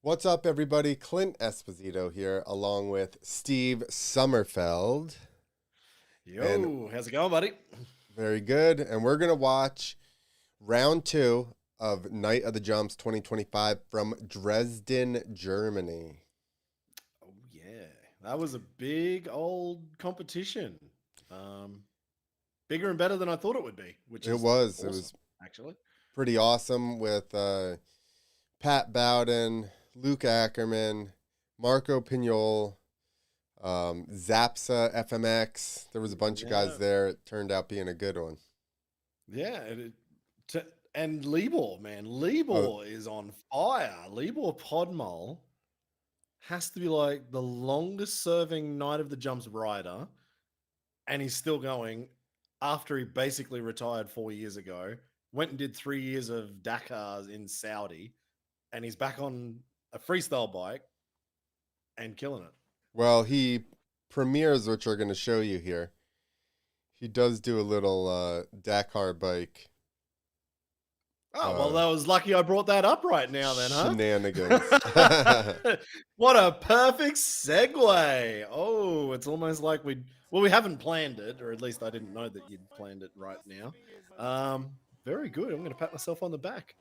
What's up, everybody? Clint Esposito here, along with Steve Sommerfeld. And Yo, how's it going, buddy? very good. And we're going to watch round 2 of Night of the Jumps 2025 from Dresden, Germany. Oh yeah, that was a big old competition. Bigger and better than I thought it would be, which It is was. It awesome, was actually. pretty awesome with Pat Bowden, Luc Ackermann, Marco Pinyol, Zapsa FMX. There was a bunch of guys Yeah, there. It turned out being a good one. yeah, and Libor, man, Oh, Libor is on fire. Libor Podmol has to be like the longest serving Night of the Jumps rider, and he's still going after he basically retired 4 years ago. Went and did 3 years of Dakar in Saudi, and he's back on a freestyle bike and killing it. well, he premieres, which we're going to show you here. He does do a little Dakar bike Oh, well, that was lucky I brought that up right now then, huh? shenanigans. What a perfect segue. Oh, it's almost like we haven't planned it, or at least I didn't know that you'd planned it right now. Very good. I'm going to pat myself on the back.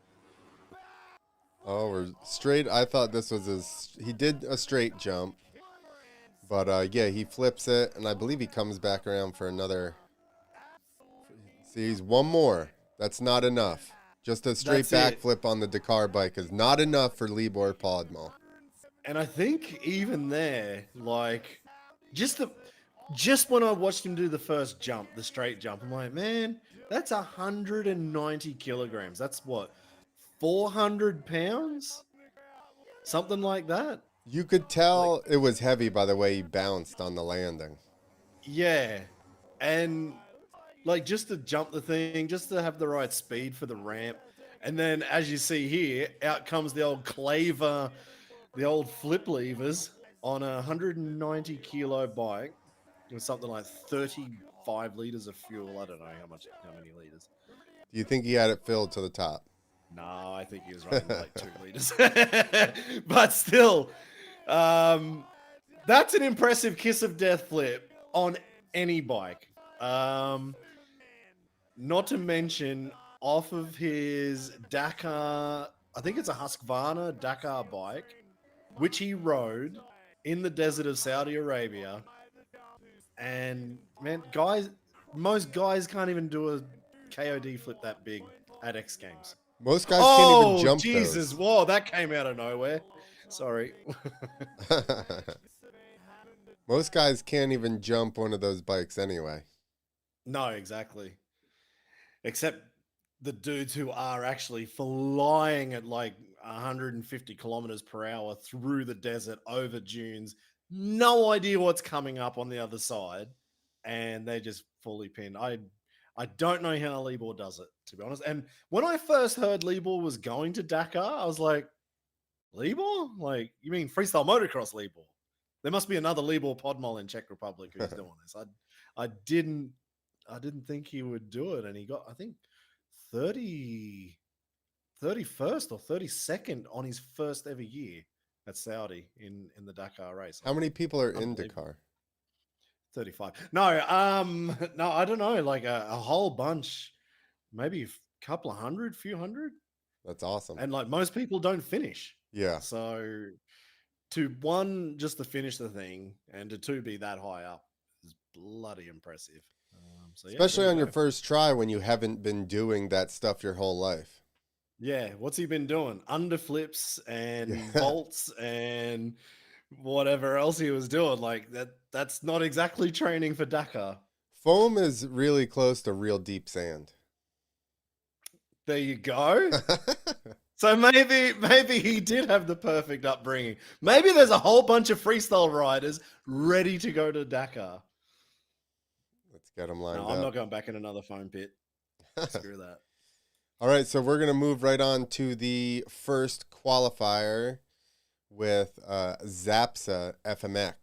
Oh, we're straight. I thought this was he did a straight jump, but yeah, he flips it, and I believe he comes back around for another. See, he's one more. That's not enough. Just a straight That's it. backflip on the Dakar bike is not enough for Libor Podmol. And I think even there, like, just the just when I watched him do the first jump, the straight jump, I'm like, man, that's 190 kilograms. That's what, 400 pounds? Something like that. You could Like, tell it was heavy by the way he bounced on the landing. yeah. And like just to jump the thing, just to have the right speed for the ramp. And then as you see here, out comes the old claver, the old flip levers on a 190 kilo bike with something like 35 liters of fuel. I don't know how many liters. Do you think he had it filled to the top? No, I think he was running like 2 liters. But still, um, that's an impressive kiss of death flip on any bike. Not to mention off of his Dakar, I think it's a Husqvarna Dakar bike, which he rode in the desert of Saudi Arabia. And man, most guys can't even do a KOD flip that big at X Games. Most guys can't even Oh, jump Jesus. those. Whoa, that came out of nowhere. Sorry. Most guys can't even jump one of those bikes anyway. No, exactly. Except the dudes who are actually flying at like 150 kilometers per hour through the desert over dunes, no idea what's coming up on the other side, and they just fully pinned. I don't know how Libor does it, to be honest. And when I first heard Libor was going to Dakar, I was like, Libor? Like, you mean freestyle motocross Libor? There must be another Libor Podmol in Czech Republic who's doing this. I didn't I didn't think he would do it, and he got, I think, 30, 31st or 32nd on his first ever year at Saudi in the Dakar race. How many people are in Unbelievable. Dakar? 35. No, no, I don't know, like a whole bunch, maybe a couple of hundred, few hundred, That's awesome. and like most people don't finish. Yeah. So to one, just to finish the thing, and to two, be that high up is bloody impressive. So yeah, there Especially you on your go. first try when you haven't been doing that stuff your whole life. Yeah, what's he been doing? Underflips and Yeah. vaults and whatever else he was doing. Like that's not exactly training for Dakar. Foam is really close to real deep sand. There you go. So maybe he did have the perfect upbringing. Maybe there's a whole bunch of freestyle riders ready to go to Dakar. Let's get them lined No, I'm not up. going back in another foam pit. Screw that. All right, so we're going to move right on to the first qualifier with Zapsa FMX.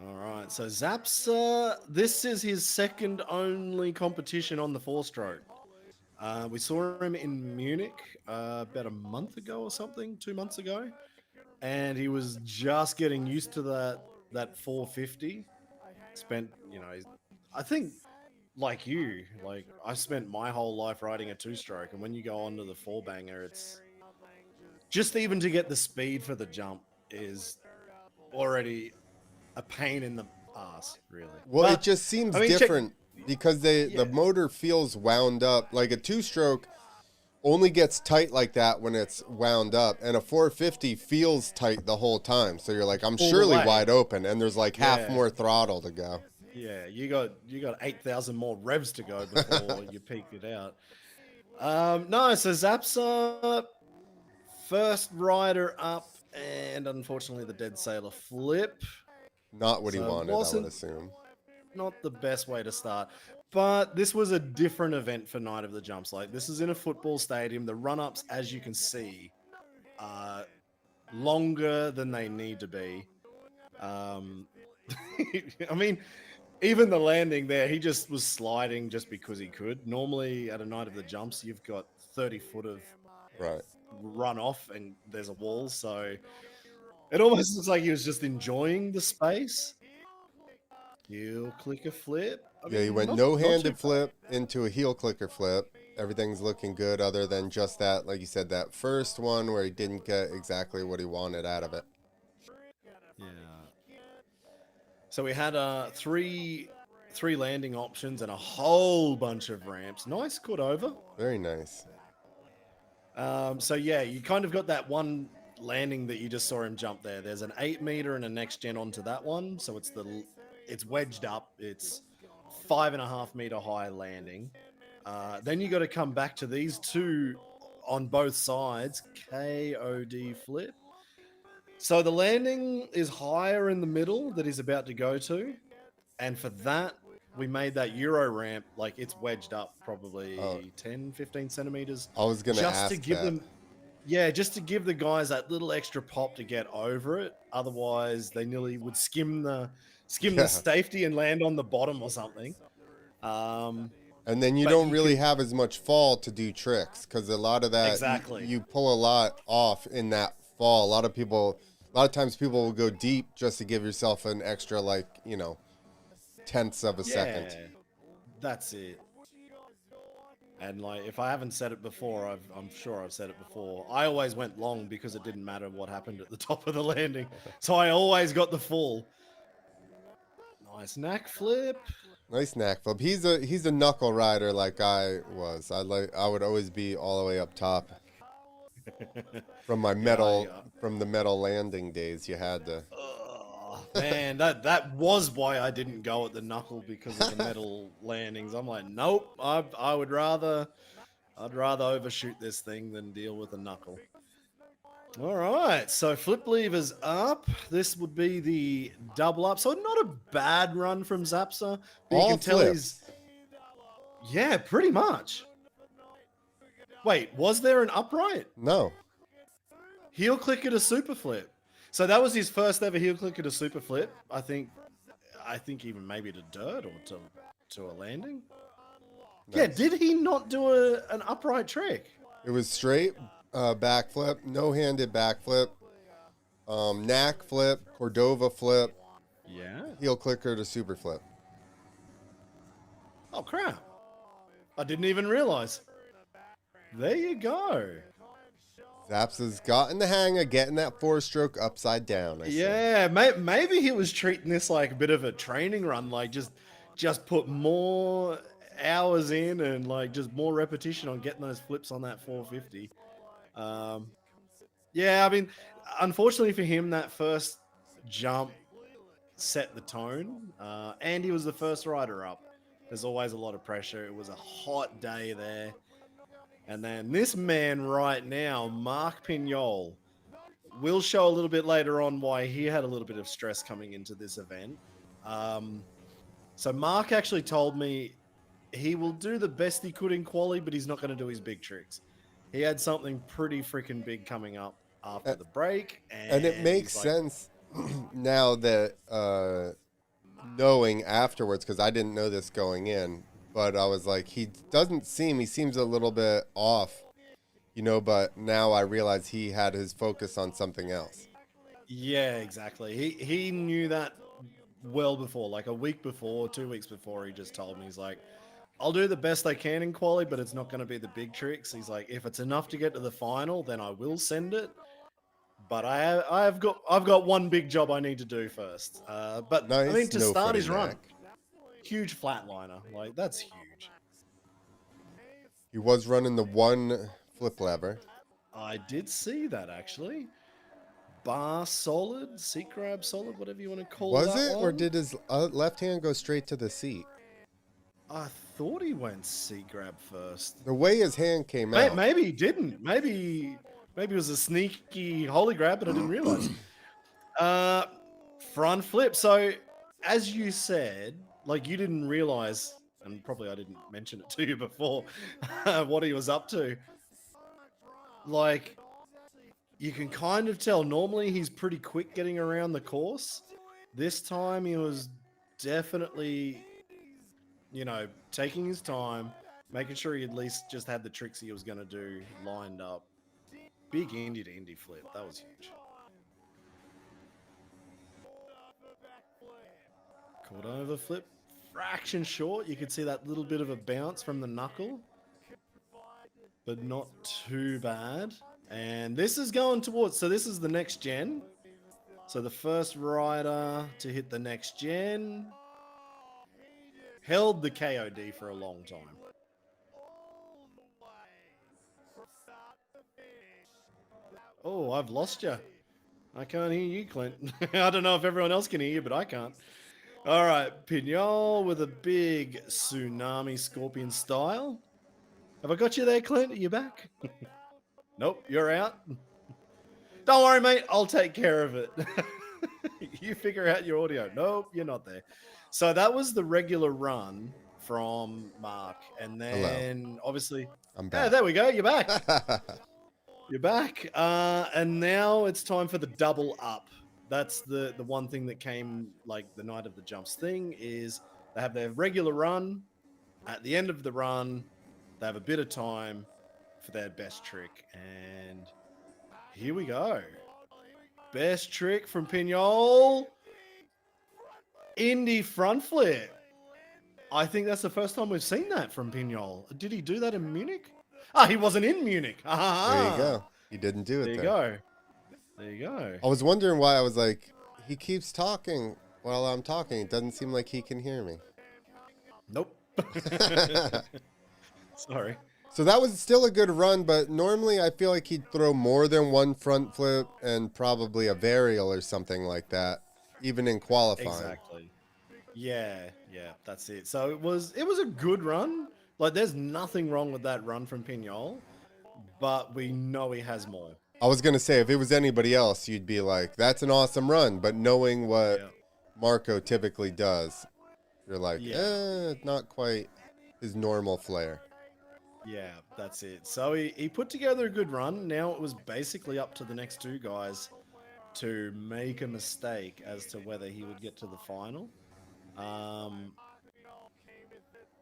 All right. So Zapsa, this is his second only competition on the four stroke. We saw him in Munich about a month ago or something, 2 months ago, and he was just getting used to that 450. Spent, I think like you, like I spent my whole life riding a two-stroke, and when you go onto the four banger, it's just even to get the speed for the jump is already a pain in the ass, really. Well, it But just seems I mean, check, different because the yeah, motor feels wound up. Like a two-stroke only gets tight like that when it's wound up, and a 450 feels tight the whole time. So you're like, I'm all the surely way. wide open, and there's like half Yeah, more throttle to go. yeah. You got 8,000 more revs to go before you peak it out. No, so Zapsa first rider up, and unfortunately the dead sailor flip. Not what he So it wanted, I would wasn't assume. not the best way to start. But this was a different event for Night of the Jumps. Like this is in a football stadium. The run-ups, as you can see, are longer than they need to be. Um, I mean, even the landing there, he just was sliding just because he could. Normally, at a Night of the Jumps, you've got 30 foot of Right. run off and there's a wall. So it almost looks like he was just enjoying the space. Heel clicker flip. I Yeah, he mean, went not too no-handed bad. flip into a heel clicker flip. Everything's looking good other than just that, like you said, that first one where he didn't get exactly what he wanted out of it. Yeah. So we had three landing options and a whole bunch of ramps. Nice cut over. Very nice. So yeah, you kind of got that one landing that you just saw him jump there. There's an 8 meter and a next gen onto that one. So it's wedged up. It's 5.5 meter high landing. Then you got to come back to these two on both sides. KOD flip. So the landing is higher in the middle that he's about to go to. And for that, we made that Euro ramp, like it's wedged up Oh, probably 10, 15 centimeters I was gonna just to ask give that. them, yeah, just to give the guys that little extra pop to get over it. Otherwise, they nearly would skim the Yeah. safety and land on the bottom or something. And then you But don't you really can have as much fall to do tricks because a lot of that exactly, you pull a lot off in that fall. A lot of times people will go deep just to give yourself an extra, like, tenths of a second. yeah, that's it. And like, if I haven't said it before, I'm sure I've said it before. I always went long because it didn't matter what happened at the top of the landing, so I always got the full. Nice knack flip. Nice knack flip. He's a knuckle rider like I was. I would always be all the way up top from my Yeah, metal from the metal landing days. You had to. oh, man, that was why I didn't go at the knuckle because of the metal landings. I'm like, nope. I'd rather overshoot this thing than deal with a knuckle. All right, so flip levers up. This would be the double up. So not a bad run from Zapsa, but you All can tell he's flips. yeah, pretty much. Wait, was there an upright? No. Heel clicker to super flip. So that was his first ever heel clicker to super flip. I think even maybe to dirt or to a landing. Yeah, Nice. did he not do an upright trick? It was straight backflip, no-handed backflip, knack flip, Cordova flip, Yeah. heel clicker to super flip. Oh crap. I didn't even realize. There you go. Zaps has gotten the hang of getting that four-stroke upside down. I see. Yeah, maybe he was treating this like a bit of a training run, like just put more hours in and like just more repetition on getting those flips on that 450. Um, yeah, I mean, unfortunately for him, that first jump set the tone, and he was the first rider up. There's always a lot of pressure. It was a hot day there, and then this man right now, Marc Pinyol, we'll show a little bit later on why he had a little bit of stress coming into this event. Um, so Marc actually told me he will do the best he could in quali, but he's not going to do his big tricks. He had something pretty freaking big coming up after the break, And it and makes he's like, sense now that knowing afterwards, because I didn't know this going in, but I was like, he seems a little bit off, but now I realize he had his focus on something else. Yeah, exactly. He knew that well before, like a week before, 2 weeks before. He just told me, he's like, I'll do the best I can in quali, but it's not going to be the big tricks. He's like, if it's enough to get to the final, then I will send it. But I've got one big job I need to do first. But I mean, Nice to no start footing his run, Nac. huge flatliner, like that's huge. He was running the one flip lever. I did see that actually. Bar solid, seat grab solid, whatever you want to call Was that it, one. or did his left hand go straight to the seat? I thought he went seat grab first. The way his hand came out. Maybe he didn't. Maybe it was a sneaky holy grab, but I didn't realize. Front flip. So, as you said, like you didn't realize, and probably I didn't mention it to you before, what he was up to. Like, you can kind of tell. Normally, he's pretty quick getting around the course. This time, he was definitely, taking his time, making sure he at least just had the tricks he was going to do lined up. Big Indy to Indy flip. That was huge. Caught over flip. Fraction short. You could see that little bit of a bounce from the knuckle. But not too bad. And this is going towards... So this is the next gen. So the first rider to hit the next gen held the KOD for a long time. Oh, I've lost you. I can't hear you, Clint. I don't know if everyone else can hear you, but I can't. All right, Pinyol with a big tsunami scorpion style. Have I got you there, Clint? Are you back? Nope, you're out. Don't worry, mate. I'll take care of it. You figure out your audio. Nope, you're not there. So that was the regular run from Marc. And then obviously... I'm back. Yeah, there we go. You're back. You're back. And now it's time for the double up. That's the one thing that came like the night of the jumps thing is they have their regular run. At the end of the run, they have a bit of time for their best trick. And here we go. Best trick from Pinyol. Indy front flip. I think that's the first time we've seen that from Pinyol. Did he do that in Munich? Ah, he wasn't in Munich. There you go. He didn't do it there. There you go. There you go. I was wondering why. I was like, he keeps talking while I'm talking. It doesn't seem like he can hear me. Nope. Sorry. So that was still a good run, but normally I feel like he'd throw more than one front flip and probably a varial or something like that, even in qualifying. Exactly. Yeah, that's it. So it was a good run. Like there's nothing wrong with that run from Pinyol, but we know he has more. I was going to say, if it was anybody else, you'd be like, that's an awesome run. But knowing what Marco typically does, you're like, not quite his normal flair. Yeah, that's it. So he put together a good run. Now it was basically up to the next two guys to make a mistake as to whether he would get to the final.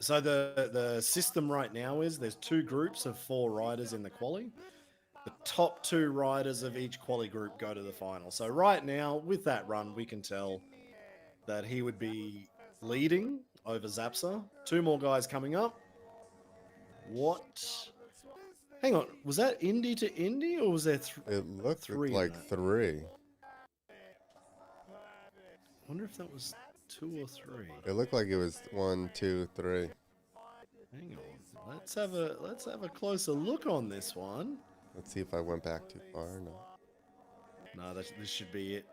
So the system right now is there's two groups of 4 riders in the quali. The top 2 riders of each quali group go to the final. So right now, with that run, we can tell that he would be leading over Zapsa. 2 more guys coming up. What? Hang on. Was that Indy to Indy, or was there It looked 3 like 3. I wonder if that was 2 or 3. It looked like it was 1, 2, 3. Hang on. Let's have a closer look on this one. Let's see if I went back too far or not. No, this should be it.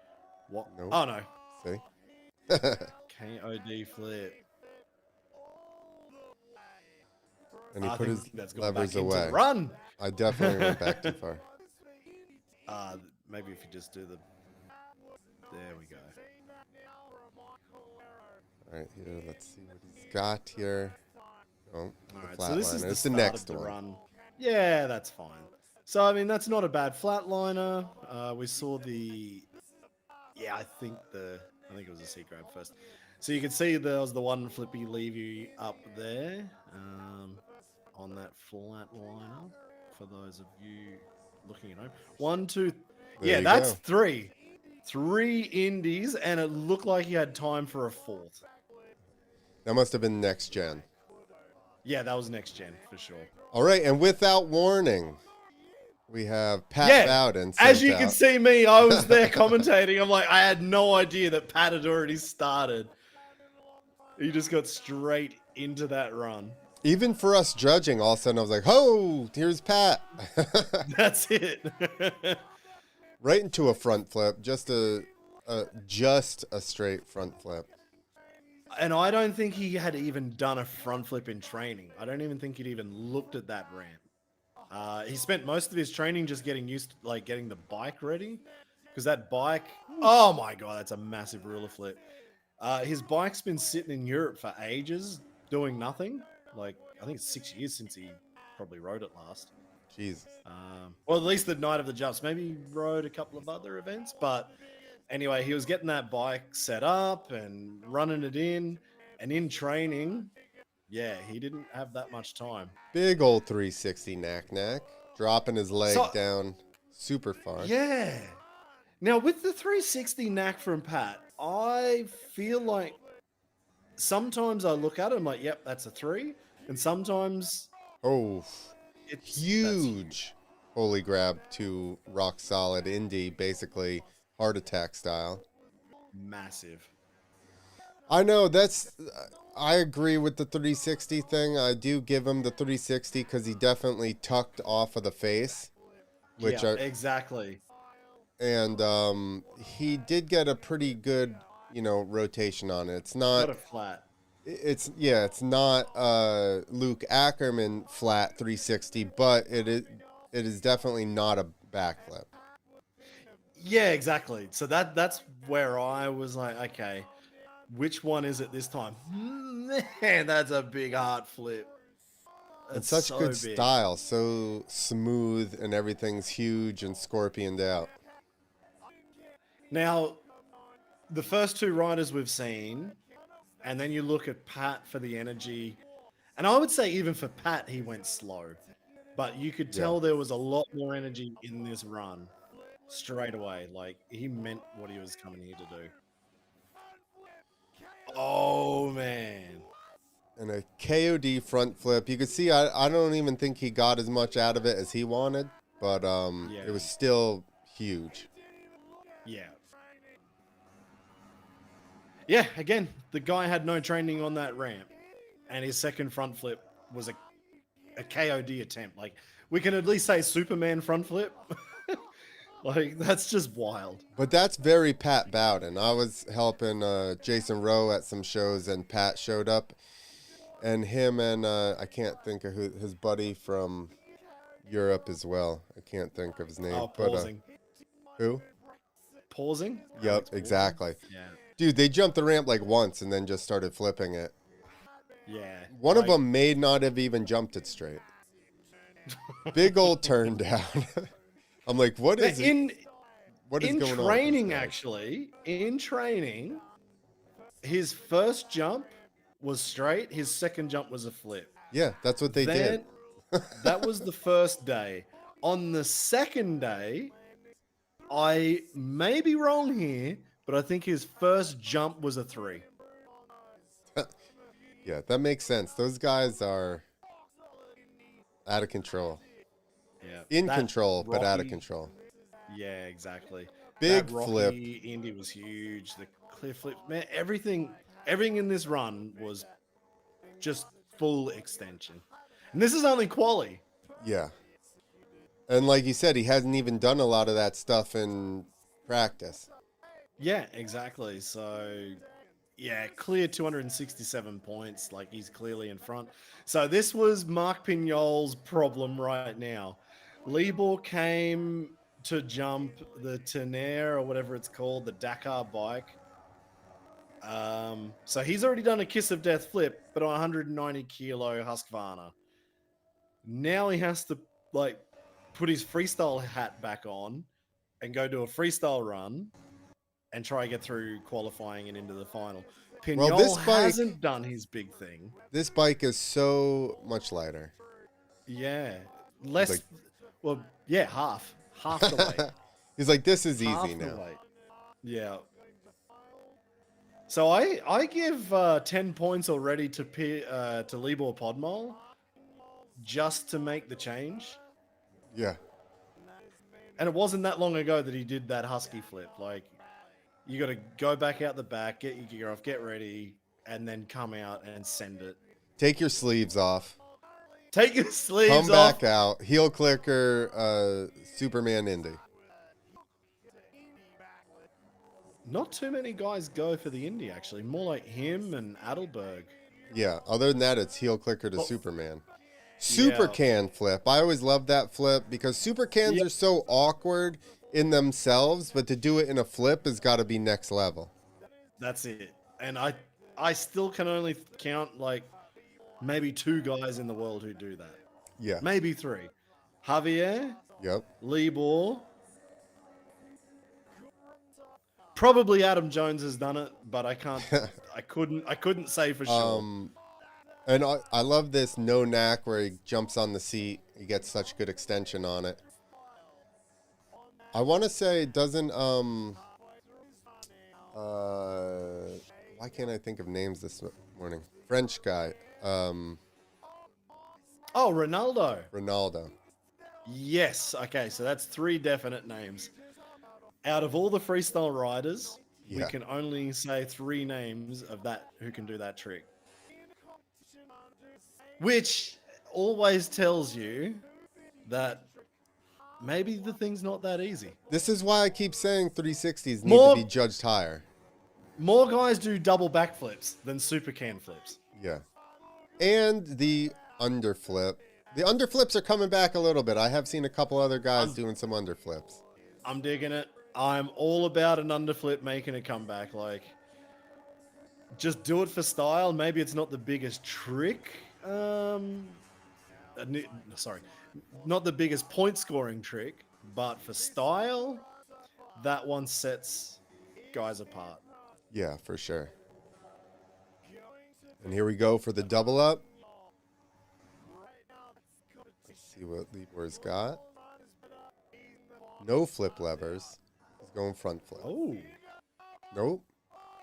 What? Nope. Oh no. See? KOD flip. And he put his levers back away. Run. I definitely went back too far. Maybe if you just do the. There we go. All right, here. Let's see what he's got here. Oh, All right, the so this is flatliner. It's the the start next of the one. run. Yeah, that's fine. So I mean, that's not a bad flatliner. We saw the. Yeah, I think it was a seat grab first. So you can see there was the one flippy levy up there on that flat liner. For those of you looking at home, 1, 2, There yeah, you that's go. three indies, and it looked like he had time for a fourth. That must have been next gen. Yeah, that was next gen for sure. All right, and without warning, we have Pat Yeah, Bowden as sent you can out. see me, I was there commentating. I'm like, I had no idea that Pat had already started. He just got straight into that run. Even for us judging, all of a sudden I was like, "Oh, here's Pat!" That's it. Right into a front flip, just a straight front flip. And I don't think he had even done a front flip in training. I don't even think he'd even looked at that ramp. He spent most of his training just getting used to like getting the bike ready, because that bike, oh my god, that's a massive ruler flip. His bike's been sitting in Europe for ages doing nothing. Like, I think it's 6 years since he probably rode it last. Jesus. Well, at least the night of the jumps. Maybe he rode a couple of other events, but anyway, he was getting that bike set up and running it in, and in training, yeah, he didn't have that much time. Big old 360 Nac-Nac, dropping his leg So, down super far. yeah. Now, with the 360 knack from Pat, I feel like sometimes I look at it, I'm like, yep, that's a 3. And sometimes Oh, that's huge holy grab to rock solid indie, basically heart attack style. massive. I know I agree with the 360 thing. I do give him the 360 because he definitely tucked off of the face, Yeah, exactly. and he did get a pretty good, rotation on it. It's Got not, a flat. it's not Luc Ackermann flat 360, but it is definitely not a backflip. Yeah, exactly. So that's where I was like, okay, which one is it this time? Man, that's a big heart flip. And That's such so good big. style, so smooth, and everything's huge and scorpioned out. Now, the first two riders we've seen, and then you look at Pat for the energy, and I would say even for Pat, he went slow, but you could Yeah. tell there was a lot more energy in this run straight away. Like, he meant what he was coming here to do. Oh man. And a KOD front flip. You could see I don't even think he got as much out of it as he wanted, but Yeah. it was still huge. Yeah. Yeah, again, the guy had no training on that ramp, and his second front flip was a KOD attempt. Like, we can at least say Superman front flip. Like, that's just wild. But that's very Pat Bowden. I was helping Jason Rowe at some shows, and Pat showed up, and him and I can't think of his buddy from Europe as well. I can't think of his name. Oh, pausing. Who? Pausing? Yep, Alex pausing? exactly. Yeah. Dude, they jumped the ramp like once and then just started flipping it. Yeah. One of them may not have even jumped it straight. Big old turn down. I'm like, what is in going on? Training, actually, in training, his first jump was straight. His second jump was a flip. Yeah, that's what they did. That was the first day. On the second day, I may be wrong here, but I think his first jump was a 3. Yeah, that makes sense. Those guys are out of control. Yeah. In control, but out of control. Yeah, exactly. Big that Rocky flip. Indy was huge. The clear flip, man, everything in this run was just full extension. And this is only quali. Yeah. And like you said, he hasn't even done a lot of that stuff in practice. Yeah, exactly. So, yeah, clear 267 points. Like, he's clearly in front. So this was Marc Pinyol's problem right now. Libor came to jump the Tenaire or whatever it's called, the Dakar bike. So he's already done a kiss of death flip, but on 190 kilo Husqvarna. Now he has to like put his freestyle hat back on and go do a freestyle run and try to get through qualifying and into the final. Well, Pinyol hasn't done his big thing. this bike is so much lighter. Yeah. He's Less, well, yeah, half the weight. He's like, this is Half easy the now. weight. Yeah. So I give 10 points already to Libor Podmol just to make the change. Yeah. And it wasn't that long ago that he did that husky flip. Like, you got to go back out the back, get your gear off, get ready, and then come out and send it. Take your sleeves off. Take your sleeves Come off. back out. Heel clicker, Superman Indy. Not too many guys go for the Indy, actually. More like him and Adelberg. Yeah. Other than that, it's heel clicker to Oh, Superman. Super yeah. can flip. I always love that flip because super cans are so awkward in themselves, but to do it in a flip has got to be next level. That's it. And I still can only count like maybe 2 guys in the world who do that. Yeah. Maybe 3. Javier, Yep. Libor. Probably Adam Jones has done it, but I couldn't say for sure. And I love this Nac-Nac where he jumps on the seat. He gets such good extension on it. I want to say it doesn't why can't I think of names this morning? French guy. Oh, Ronaldo. Yes. Okay, so that's 3 definite names. Out of all the freestyle riders, we can only say 3 names of that who can do that trick. Which always tells you that maybe the thing's not that easy. This is why I keep saying 360s need to be judged higher. More guys do double backflips than super can flips. Yeah. And the underflip. The underflips are coming back a little bit. I have seen a couple other guys doing some underflips. I'm digging it. I'm all about an underflip making a comeback. Like, just do it for style. Maybe it's not the biggest trick. Sorry, not the biggest point scoring trick, but for style, that one sets guys apart. Yeah, for sure. And here we go for the double up. Let's see what Libor's got. No flip levers. He's going front flip. Oh. Nope.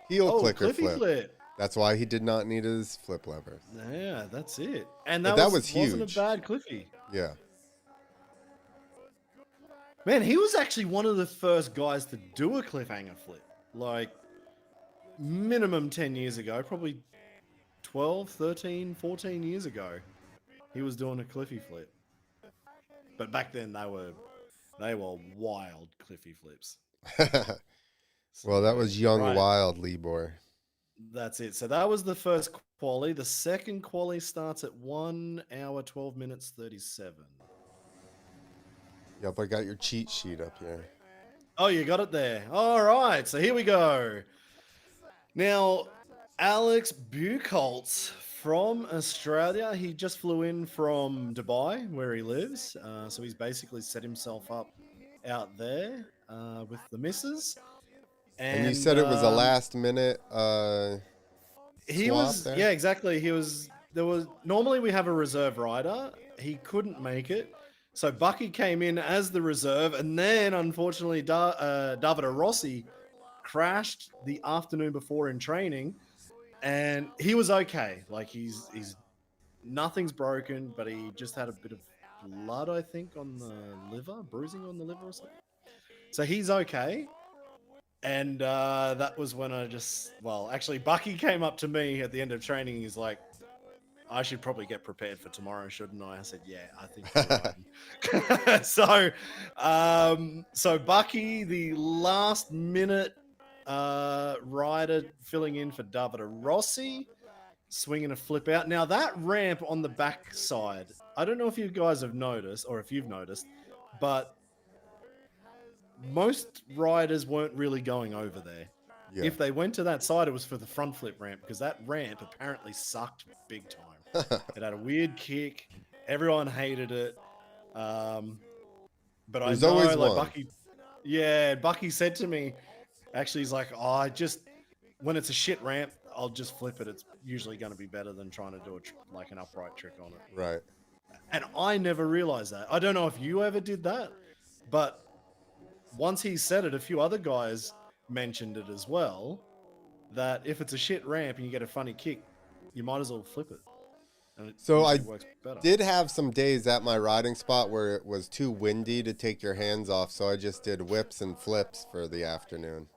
Heel clicker flip. That's why he did not need his flip levers. Yeah, that's it. And that was huge. Wasn't a bad Cliffy. Yeah. Man, he was actually one of the first guys to do a cliffhanger flip. Like, minimum 10 years ago, probably 12, 13, 14 years ago, he was doing a Cliffy flip. But back then, they were wild Cliffy flips. Well, that was young, wild Libor. That's it. So that was the first quali. The second quali starts at 1 hour, 12 minutes, 37. Yep, I got your cheat sheet up here. Oh, you got it there. All right, so here we go. Now, Alex Buchholz from Australia. He just flew in from Dubai, where he lives. So he's basically set himself up out there with the missus. And you said it was a last minute he was there? Yeah, exactly. Normally we have a reserve rider. He couldn't make it. So Bucky came in as the reserve, and then unfortunately Davide Rossi crashed the afternoon before in training, and he was okay. Like he's nothing's broken, but he just had a bit of blood, I think, on the liver, bruising on the liver or something. So he's okay. And that was when actually Bucky came up to me at the end of training. He's like, I should probably get prepared for tomorrow, shouldn't I? I said, yeah, I think you're right. So Bucky, the last minute rider filling in for Davide Rossi, swinging a flip out. Now that ramp on the back side, I don't know if you guys have noticed or if you've noticed, but most riders weren't really going over there. Yeah. If they went to that side, it was for the front flip ramp because that ramp apparently sucked big time. It had a weird kick. Everyone hated it. But I know, like Bucky, Bucky said to me, actually, he's like, when it's a shit ramp, I'll just flip it. It's usually going to be better than trying to do like an upright trick on it. Right. And I never realized that. I don't know if you ever did that, but once he said it, a few other guys mentioned it as well, that if it's a shit ramp and you get a funny kick, you might as well flip it. And it So I usually works better. did have some days at my riding spot where it was too windy to take your hands off, so I just did whips and flips for the afternoon.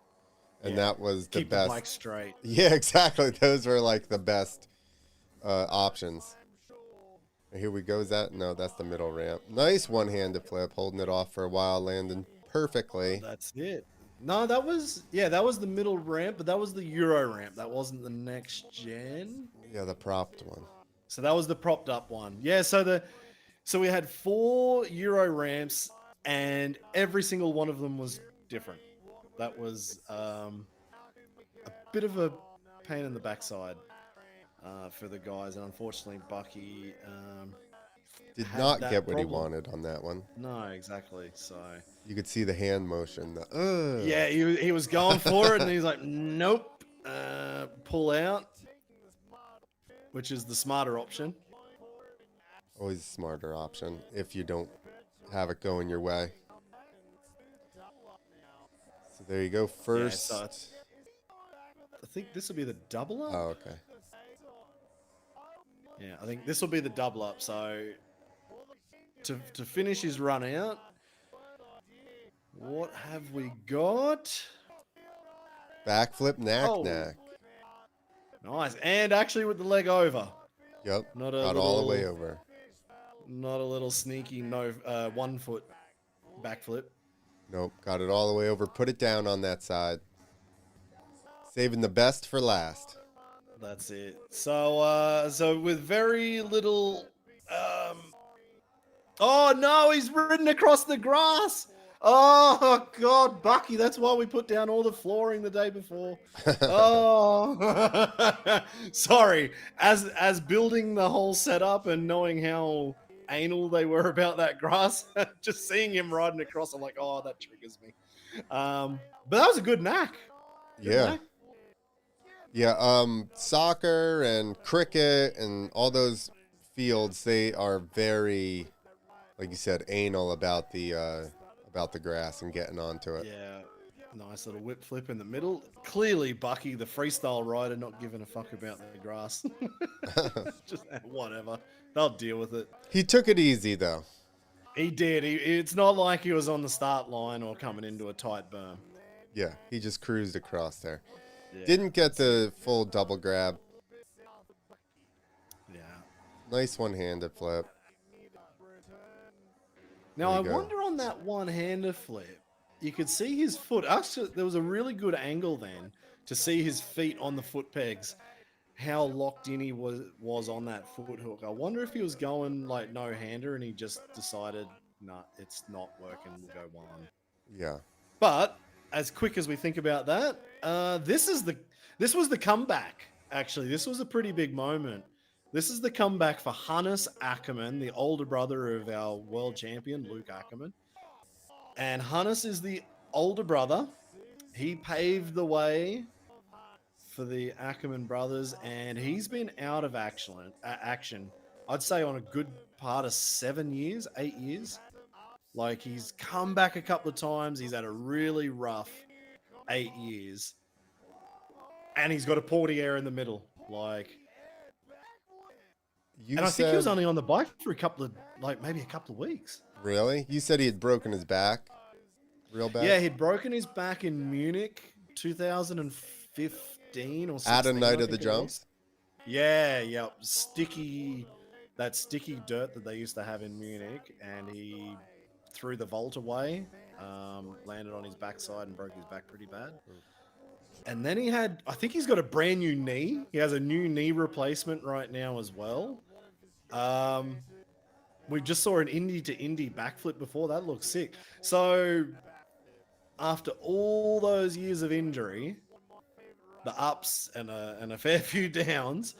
And that was the Keep best. the bike straight. Yeah, exactly. Those were like the best options. Here we go. Is that? No, that's the middle ramp. Nice one-handed flip, holding it off for a while, landing perfectly. That's it. No, that was the middle ramp, but that was the Euro ramp. That wasn't the next gen. Yeah, the propped one. So that was the propped up one. Yeah, so we had 4 Euro ramps, and every single one of them was different. That was a bit of a pain in the backside for the guys, and unfortunately, Bucky Did had not that get what he problem. wanted on that one. No, exactly. So You could see the hand motion. yeah, he was going for it, and he's like, nope, pull out, which is the smarter option. Always a smarter option if you don't have it going your way. So there you go. First. Yeah, so I think this will be the double up. Oh, okay. Yeah, I think this will be the double up. So to finish his run out, what have we got? Backflip Nac-Nac. Nice, and actually with the leg over. Yep. Not Got all the way over. Not a little sneaky 1 foot backflip. Nope. Got it all the way over. Put it down on that side. Saving the best for last. That's it. So with very little. Oh no, he's ridden across the grass. Oh God, Bucky, that's why we put down all the flooring the day before. Oh, sorry. As building the whole setup and knowing how anal they were about that grass, just seeing him riding across, I'm like, oh, that triggers me. But that was a good knack. Yeah. Yeah, soccer and cricket and all those fields, they are very, like you said, anal about the grass and getting onto it. Yeah, nice little whip flip in the middle. Clearly, Bucky, the freestyle rider, not giving a fuck about the grass. Just whatever. They'll deal with it. He took it easy, though. He did. It's not like he was on the start line or coming into a tight berm. Yeah, he just cruised across there. Yeah. Didn't get the full double grab. Yeah. Nice one-handed flip. Now, I wonder on that one-hander flip, you could see his foot. Actually, there was a really good angle then to see his feet on the foot pegs, how locked in he was on that foot hook. I wonder if he was going like no-hander and he just decided, nah, it's not working, we'll go one. Yeah. But as quick as we think about that, this was the comeback. Actually, this was a pretty big moment. This is the comeback for Hannes Ackermann, the older brother of our world champion, Luc Ackermann. And Hannes is the older brother. He paved the way for the Ackermann brothers, and he's been out of action, I'd say on a good part of 7 years, 8 years. Like, he's come back a couple of times. He's had a really rough 8 years. And he's got a portiere in the middle. Like... I think he was only on the bike for maybe a couple of weeks. Really? You said he had broken his back real bad? Yeah, he'd broken his back in Munich 2015 or 16. At a night of the jumps? Yeah. That sticky dirt that they used to have in Munich, and he threw the vault away, landed on his backside and broke his back pretty bad. And then I think he's got a brand new knee. He has a new knee replacement right now as well. We just saw an indie to indie backflip before. That looks sick. So after all those years of injury, the ups and a fair few downs,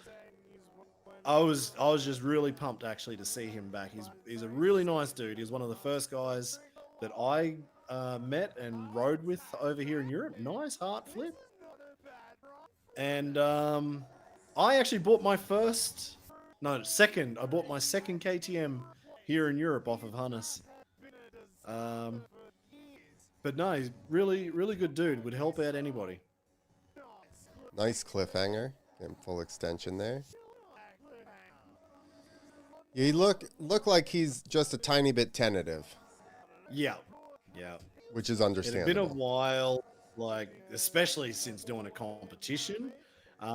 I was just really pumped actually to see him back. He's a really nice dude. He's one of the first guys that I met and rode with over here in Europe. Nice heart flip. And I actually bought my second. I bought my second KTM here in Europe off of Hannes. But no, he's really, really good dude. Would help out anybody. Nice cliffhanger. Getting full extension there. He look like he's just a tiny bit tentative. Yeah. Yeah. Which is It understandable. had been a while, like, especially since doing a competition.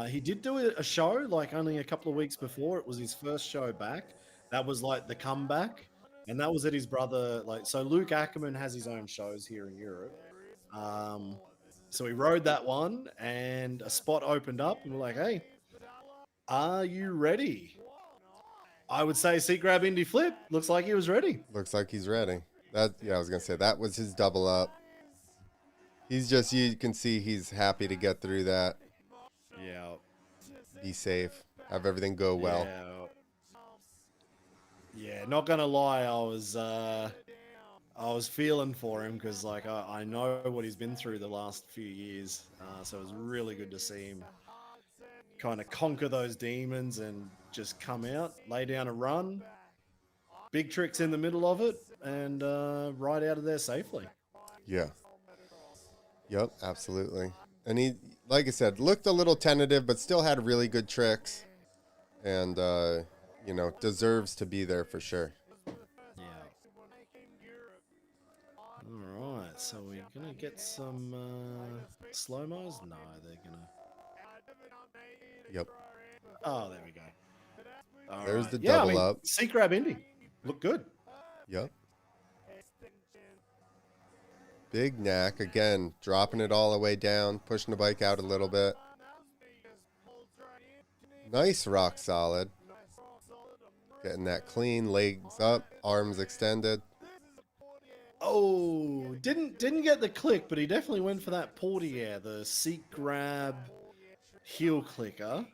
He did do a show, like, only a couple of weeks before. It was his first show back. That was, like, the comeback. And that was at his brother, like, so Luc Ackermann has his own shows here in Europe. So he rode that one, and a spot opened up, and we're like, hey, are you ready? I would say seat grab Indy flip. Looks like he was ready. Looks like he's ready. I was gonna say that was his double up. He's just, you can see he's happy to get through that. Yeah. Be safe. Have everything go well. Yeah, not gonna lie, I was feeling for him because, like, I know what he's been through the last few years. So it was really good to see him kind of conquer those demons and just come out, lay down a run, big tricks in the middle of it, and ride out of there safely. Yeah. Yep, absolutely. And he, like I said, looked a little tentative, but still had really good tricks. And, deserves to be there for sure. Yeah. All right, so we're going to get some slow-mos? No, they're going to... Yep. Oh, there we go. All There's right. the double up. Seat grab Indy. Look good. Yep. Big Nac, again, dropping it all the way down, pushing the bike out a little bit. Nice rock solid. Getting that clean, legs up, arms extended. Oh, didn't get the click, but he definitely went for that portiere, the seat grab heel clicker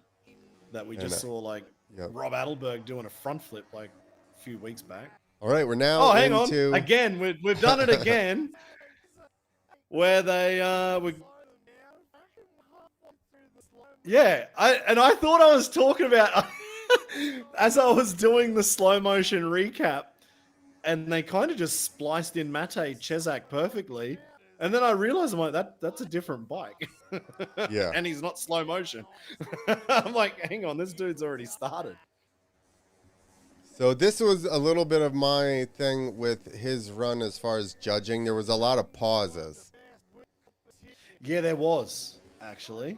that we just saw, like, Rob Adelberg doing a front flip like a few weeks back. All right, we're now hang on. Again, we've done it again. Where they I thought I was talking about as I was doing the slow motion recap, and they kind of just spliced in Mate Chesak perfectly, and then I realized, I'm like, that's a different bike. Yeah. And he's not slow motion. I'm like, hang on, this dude's already started. So this was a little bit of my thing with his run as far as judging. There was a lot of pauses. Yeah, there was, actually.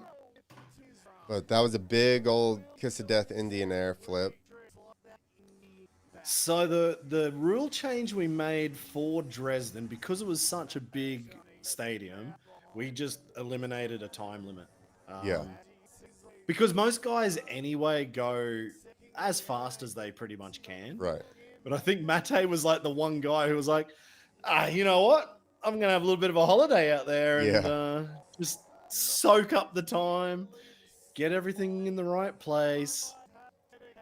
But that was a big old kiss of death Indian air flip. So the rule change we made for Dresden, because it was such a big stadium, we just eliminated a time limit. Because most guys anyway go as fast as they pretty much can. Right. But I think Mate was like the one guy who was like, you know what? I'm going to have a little bit of a holiday out there and just soak up the time, get everything in the right place.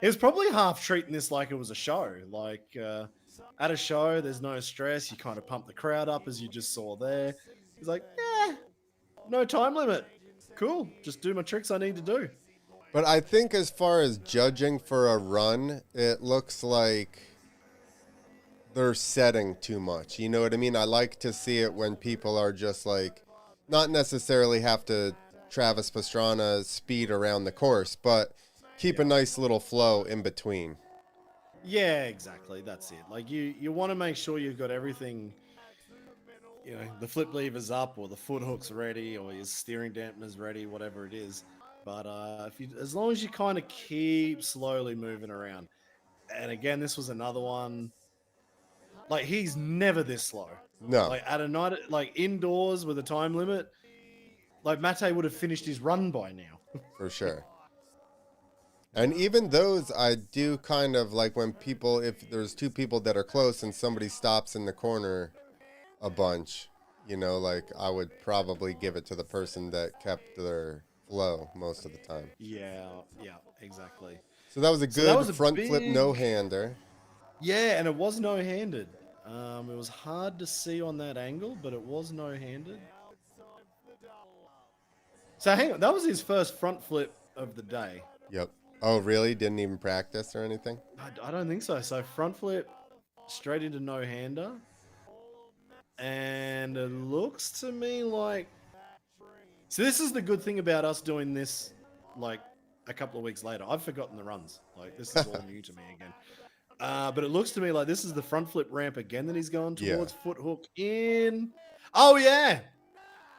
He was probably half treating this like it was a show. Like, at a show, there's no stress. You kind of pump the crowd up, as you just saw there. He's like, no time limit. Cool. Just do my tricks I need to do. But I think as far as judging for a run, it looks like they're setting too much. You know what I mean? I like to see it when people are just like, not necessarily have to Travis Pastrana speed around the course, but keep a nice little flow in between. Yeah, exactly. That's it. Like, you want to make sure you've got everything, the flip lever's up, or the foot hook's ready, or your steering dampener's ready, whatever it is. But as long as you kind of keep slowly moving around. And again, this was another one. Like, he's never this slow. No. Like, at a night, like, indoors with a time limit, like, Mate would have finished his run by now. For sure. And even those, I do kind of like when people, if there's two people that are close and somebody stops in the corner a bunch, like, I would probably give it to the person that kept their flow most of the time. Yeah, exactly. So that was a good front flip no-hander. Yeah, and it was no-handed. It was hard to see on that angle, but it was no-handed. So hang on, that was his first front flip of the day. Yep. Oh, really? Didn't even practice or anything? I don't think so. So front flip straight into no hander. And it looks to me like. So this is the good thing about us doing this like a couple of weeks later. I've forgotten the runs. Like this is all new to me again. But it looks to me like this is the front flip ramp again that he's going towards. Yeah. Foot hook in. Oh yeah.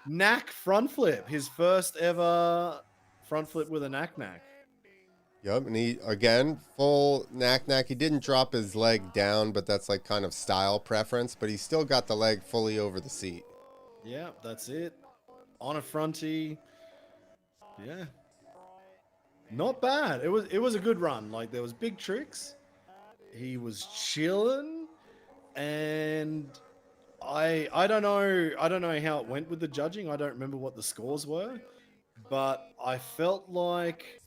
Nac front flip. His first ever front flip with a Nac-Nac. Yep, and he, again, full Nac-Nac. He didn't drop his leg down, but that's like kind of style preference, but he still got the leg fully over the seat. Yeah, that's it. On a fronty. Yeah. Not bad. It was a good run. Like there was big tricks. He was chilling, and I don't know how it went with the judging. I don't remember what the scores were, but I felt like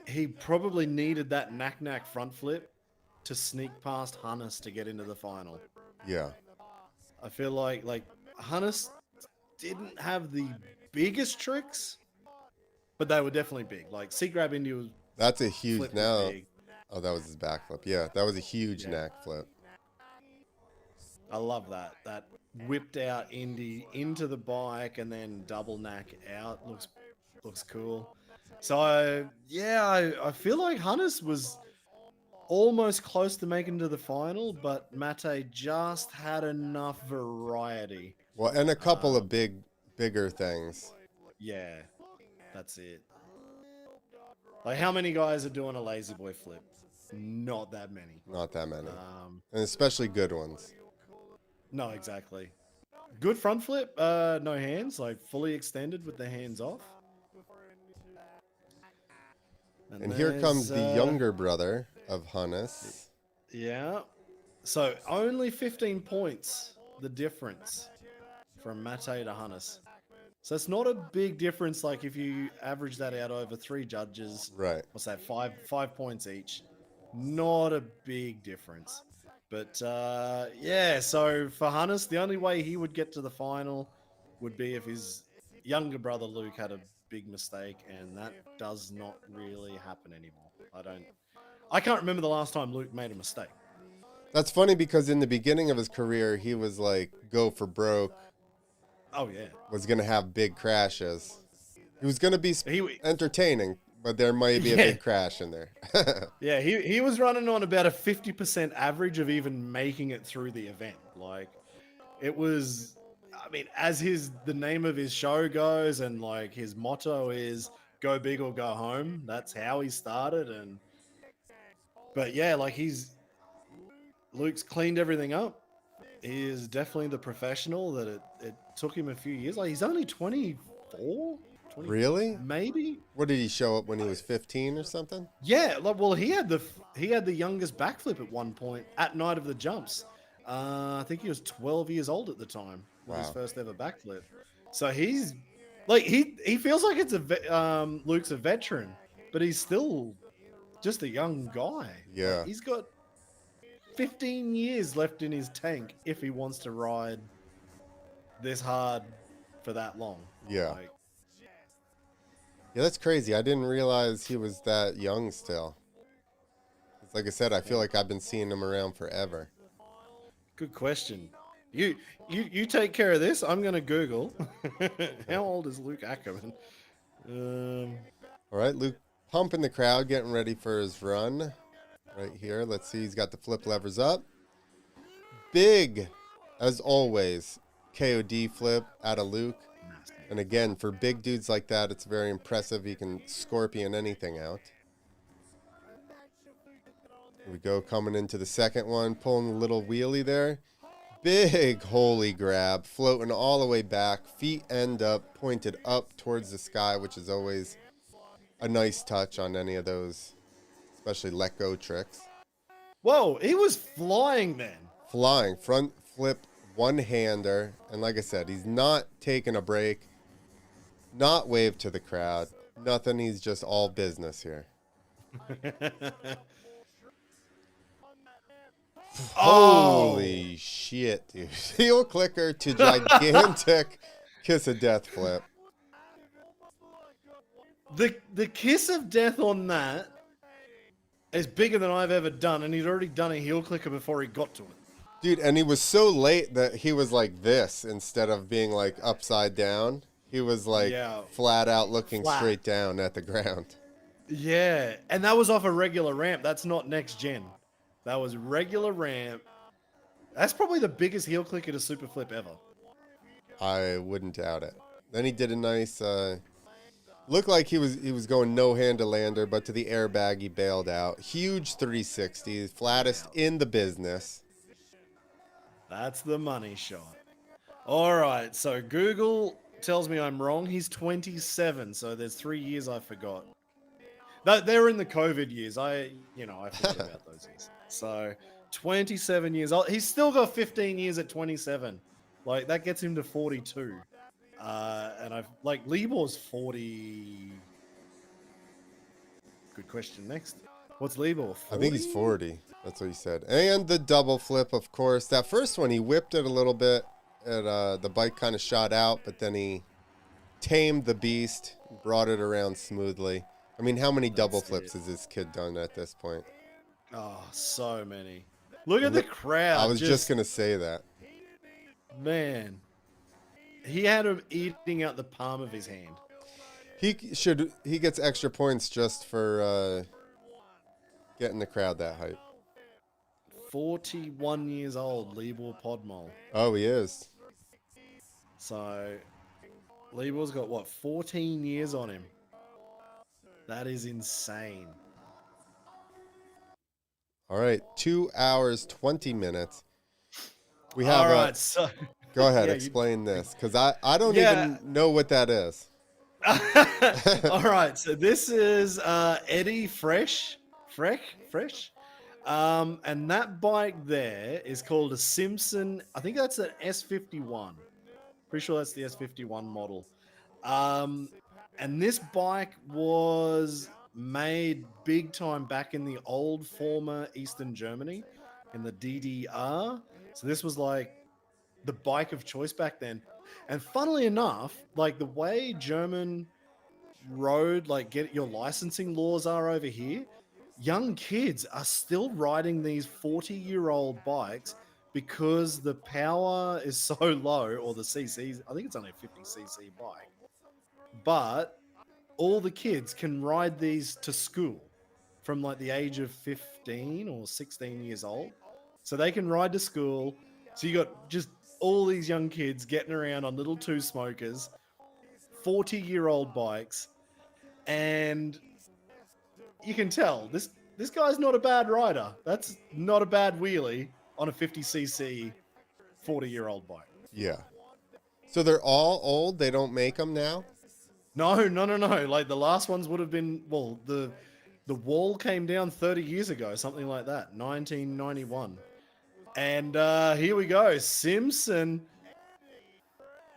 he probably needed that Nac-Nac front flip to sneak past Hannes to get into the final. Yeah. I feel like Hannes didn't have the biggest tricks, but they were definitely big. Like seat grab India was That's a huge, flip was now, big. oh, that was his backflip. Yeah, that was a huge Yeah. Nac flip. I love that. That whipped out Indy into the bike and then double Nac out. Looks cool. So I feel like Hannes was almost close to making to the final, but Mate just had enough variety. Well, and a couple of bigger things. Yeah, that's it. Like how many guys are doing a lazy boy flip? Not that many. Not that many. And especially good ones. No, exactly. Good front flip, no hands, like fully extended with the hands off. And here comes the younger brother of Hannes. Yeah. So only 15 points, the difference from Mate to Hannes. So it's not a big difference. Like if you average that out over 3 judges, Right. what's that? 5 points each. Not a big difference. But yeah, so for Hannes, the only way he would get to the final would be if his younger brother Luc had a big mistake, and that does not really happen anymore. I can't remember the last time Luc made a mistake. That's funny because in the beginning of his career, he was like, go for broke. Oh, yeah. Was going to have big crashes. He was going to be entertaining, but there might be a big crash in there. Yeah, he was running on about a 50% average of even making it through the event. Like, it was, I mean, as the name of his show goes, and like his motto is go big or go home. That's how he started. But yeah, like Luc's cleaned everything up. He is definitely the professional that it took him a few years. Like he's only 24, 20, Really? maybe. What did he show up when he was 15 or something? Yeah, like, well, he had the youngest backflip at one point at Night of the Jumps. I think he was 12 years old at the time with his first ever backflip. So he's like he feels like it's Luc's a veteran, but he's still just a young guy. Yeah. Like, he's got 15 years left in his tank if he wants to ride this hard for that long. Yeah. Like, Yeah, that's crazy. I didn't realize he was that young still. It's like I said, I feel like I've been seeing him around forever. good question. You take care of this. I'm gonna Google. How old is Luc Ackermann? All right, Luc pumping the crowd, getting ready for his run. Right here, let's see. He's got the flip levers up. Big, as always, KOD flip out of Luc. And again, for big dudes like that, it's very impressive. He can scorpion anything out. Here we go, coming into the second one, pulling a little wheelie there. Big holy grab, floating all the way back. Feet end up, pointed up towards the sky, which is always a nice touch on any of those, especially let go tricks. Whoa, he was flying then. Flying, front flip, one-hander. And like I said, he's not taking a break. Not wave to the crowd. Nothing. He's just all business here. Holy shit, dude. Heel clicker to gigantic kiss of death flip. The kiss of death on that is bigger than I've ever done, and he'd already done a heel clicker before he got to it. Dude, and he was so late that he was like this instead of being like upside down. He was like flat out looking straight down at the ground. Yeah, and that was off a regular ramp. That's not next gen. That was regular ramp. That's probably the biggest heel clicker to super flip ever. I wouldn't doubt it. Then he did a nice looked like he was going no hand to lander, but to the airbag he bailed out. Huge 360, flattest in the business. That's the money shot. All right, so Google tells me I'm wrong. He's 27, so there's 3 years I forgot. They're in the COVID years. I forget about those years. So 27 years old. He's still got 15 years at 27. Like that gets him to 42. And I've like Libor's 40. Good question. Next, what's Libor? 40? I think he's 40. That's what he said. And the double flip, of course. That first one, he whipped it a little bit. And the bike kind of shot out, but then he tamed the beast, brought it around smoothly. I mean, how many double flips has this kid done at this point? Oh, so many. Look at the crowd. I was just going to say that. Man. He had him eating out the palm of his hand. He gets extra points just for getting the crowd that hype. 41 years old, Libor Podmol. Oh, he is. So, Libor's got, 14 years on him. That is insane. All right, 2 hours, 20 minutes. We have all right, so... Go ahead, explain this, because I don't even know what that is. All right, so this is Eddy Frech. And that bike there is called a Simson. I think that's an S51. Pretty sure that's the S51 model. And this bike was made big time back in the old former Eastern Germany, in the DDR. So this was like the bike of choice back then. And funnily enough, like the way German road, like get your licensing laws are over here, young kids are still riding these 40-year-old bikes because the power is so low, or the CCs, I think it's only a 50cc bike. But all the kids can ride these to school from like the age of 15 or 16 years old. So they can ride to school. So you got just all these young kids getting around on little two smokers, 40-year-old bikes. And you can tell this guy's not a bad rider. That's not a bad wheelie on a 50cc 40-year-old bike. Yeah. So they're all old? They don't make them now? No. Like the last ones would have been, well, the wall came down 30 years ago, something like that, 1991. And here we go. Simson,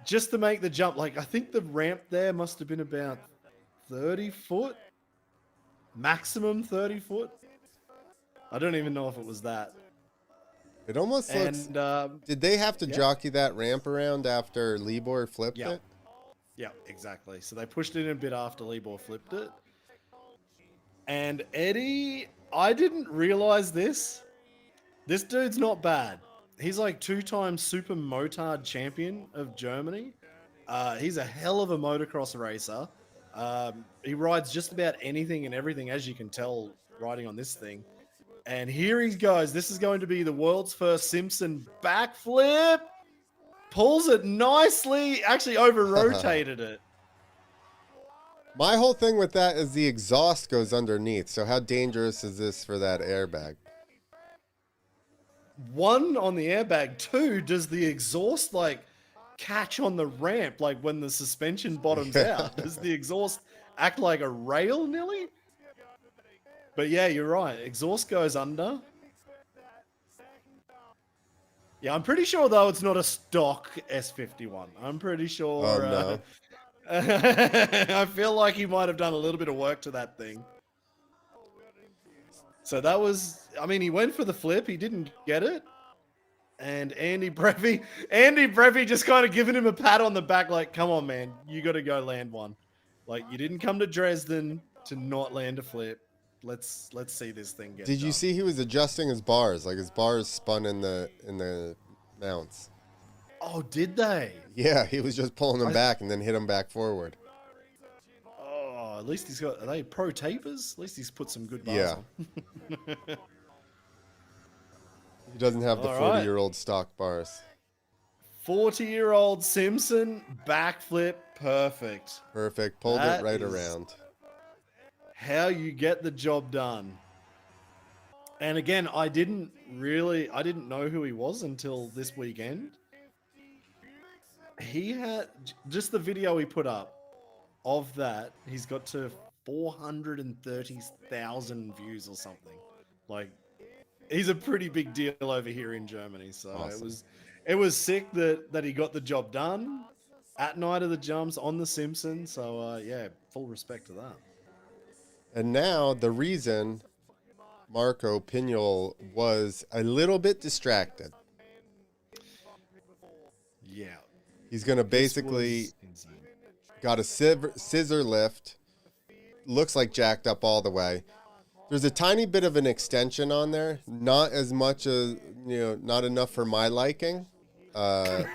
just to make the jump, like I think the ramp there must have been about 30 foot, maximum 30 foot. I don't even know if it was that. It almost looks... did they have to jockey that ramp around after Libor flipped it? Yeah, exactly. So they pushed it in a bit after Libor flipped it. And Eddy, I didn't realize this. This dude's not bad. He's like 2-time super motard champion of Germany. He's a hell of a motocross racer. He rides just about anything and everything, as you can tell, riding on this thing. And here he goes. This is going to be the world's first Simson backflip. Pulls it nicely. Actually over-rotated it. My whole thing with that is the exhaust goes underneath. So how dangerous is this for that airbag? One, on the airbag. Two, does the exhaust like catch on the ramp like when the suspension bottoms out? Does the exhaust act like a rail nearly? But yeah, you're right. Exhaust goes under. Yeah, I'm pretty sure though it's not a stock S51. I'm pretty sure. Oh no. I feel like he might have done a little bit of work to that thing. So that was, I mean, he went for the flip. He didn't get it. And Andy Brevy just kind of giving him a pat on the back like, come on, man, you got to go land one. Like, you didn't come to Dresden to not land a flip. Let's see this thing get Did you done. see he was adjusting his bars? Like his bars spun in the mounts. Oh, did they? Yeah, he was just pulling them I- back and then hit them back forward. Oh, at least he's got. Are they pro tapers? At least he's put some good bars Yeah. on. He doesn't have the All right. 40-year-old stock bars. 40-year-old Simson backflip, perfect. Perfect. Pulled That it right is around. how you get the job done. And again, I didn't know who he was until this weekend. He had just the video he put up of that. He's got to 430,000 views or something. Like, he's a pretty big deal over here in Germany. So Awesome. it was sick that he got the job done at night of the jumps on the Simpsons. So yeah, full respect to that. And now the reason Marco Pinyol was a little bit distracted. Yeah. He's going to basically got a scissor lift. Looks like jacked up all the way. There's a tiny bit of an extension on there. Not as much as, not enough for my liking. But,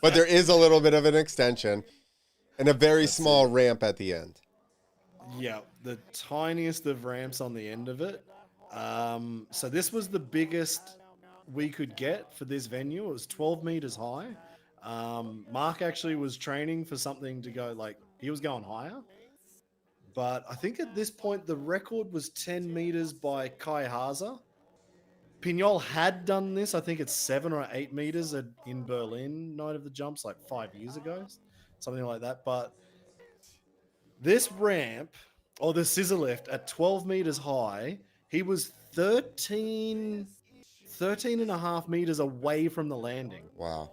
but there is a little bit of an extension and a very small ramp at the end. Yeah, the tiniest of ramps on the end of it. So this was the biggest we could get for this venue. It was 12 meters high. Marc actually was training for something to go, like, he was going higher. But I think at this point, the record was 10 meters by Kai Haza. Pinyol had done this. I think it's 7 or 8 meters in Berlin, Night of the Jumps, like 5 years ago, something like that. But this ramp, or the scissor lift at 12 meters high, he was 13 and a half meters away from the landing. Wow.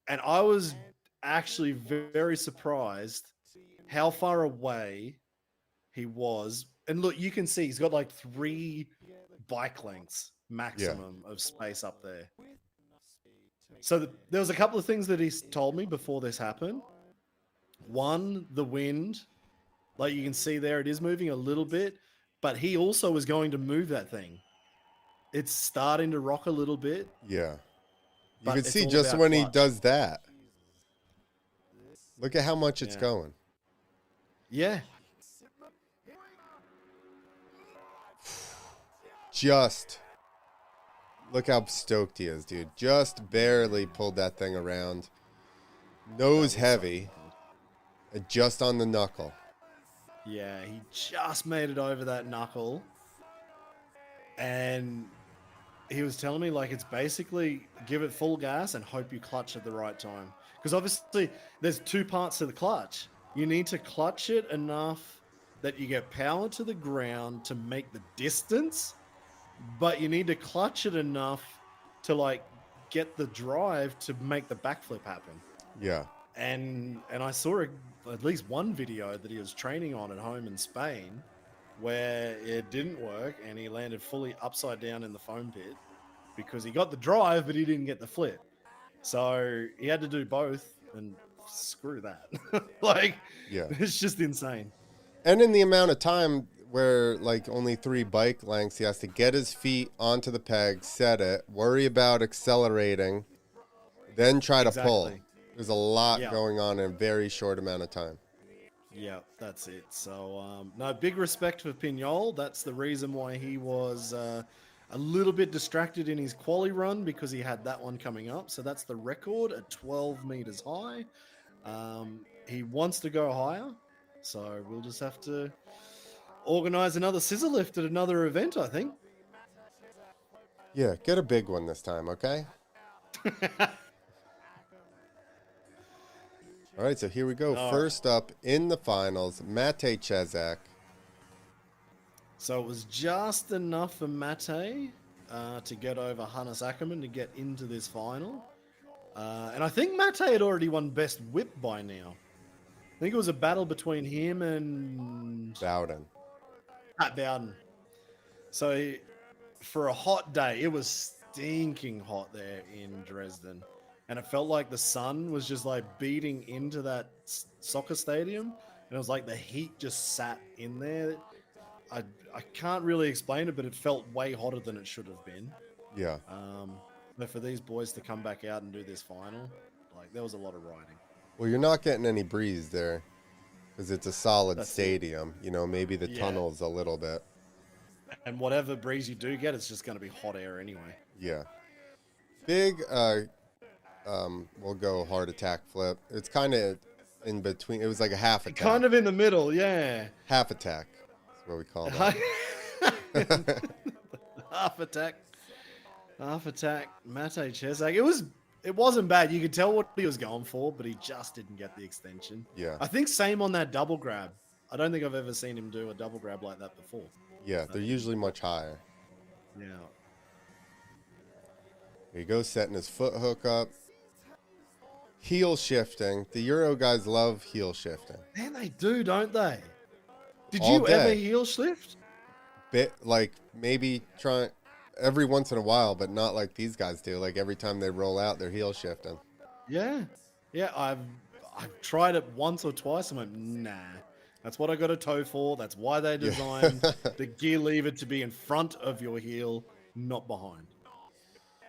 And I was actually very surprised how far away he was. And look, you can see he's got like 3 bike lengths maximum of space up there. So there was a couple of things that he told me before this happened. One, the wind. Like you can see there, it is moving a little bit, but he also was going to move that thing. It's starting to rock a little bit. Yeah. You But can it's see all just about when he clutch. does that. Look at how much it's Yeah. going. Yeah. Just look how stoked he is, dude. Just barely pulled that thing around. Nose heavy. Just on the knuckle. Yeah, he just made it over that knuckle. And he was telling me, like, it's basically give it full gas and hope you clutch at the right time. Because obviously there's 2 parts to the clutch. You need to clutch it enough that you get power to the ground to make the distance, but you need to clutch it enough to, like, get the drive to make the backflip happen. Yeah. And I saw at least one video that he was training on at home in Spain where it didn't work and he landed fully upside down in the foam pit because he got the drive, but he didn't get the flip. So he had to do both, and screw that. Like, Yeah. it's just insane. And in the amount of time where, like, only 3 bike lengths, he has to get his feet onto the peg, set it, worry about accelerating, then try to pull. There's a lot going on in a very short amount of time. Yeah, that's it. So, no, big respect for Pinyol. That's the reason why he was a little bit distracted in his quali run, because he had that one coming up. So that's the record at 12 meters high. He wants to go higher, so we'll just have to organize another scissor lift at another event, I think. Yeah, get a big one this time, okay? All right, so here we go. First up in the finals, Mate Chezak. So it was just enough for Mate to get over Hannes Ackermann to get into this final. And I think Mate had already won Best Whip by now. I think it was a battle between him and Bowden. Pat Bowden. So for a hot day, it was stinking hot there in Dresden. and it felt like the sun was just like beating into that soccer stadium, and it was like the heat just sat in there. I can't really explain it, but it felt way hotter than it should have been. Yeah. But for these boys to come back out and do this final, like there was a lot of riding. Well, you're not getting any breeze there because it's a solid That's stadium. You know, maybe the Yeah. tunnels a little bit. And whatever breeze you do get, it's just going to be hot air anyway. Yeah. Big, we'll go hard attack flip. It's kind of in between. It was like a half attack. Kind of in the middle, yeah. Half attack. That's what we call that. Half attack. Half attack. Mate Chesak. It wasn't bad. You could tell what he was going for, but he just didn't get the extension. Yeah. I think same on that double grab. I don't think I've ever seen him do a double grab like that before. Yeah, they're usually much higher. Yeah. Here you go, setting his foot hook up. Heel shifting. The Euro guys love heel shifting. Man, they do, don't they? Did All you day. ever heel shift? Bit like maybe try every once in a while, but not like these guys do. Like every time they roll out, they're heel shifting. Yeah. Yeah, I've tried it once or twice. I'm like, nah. That's what I got a toe for. That's why they designed the gear lever to be in front of your heel, not behind.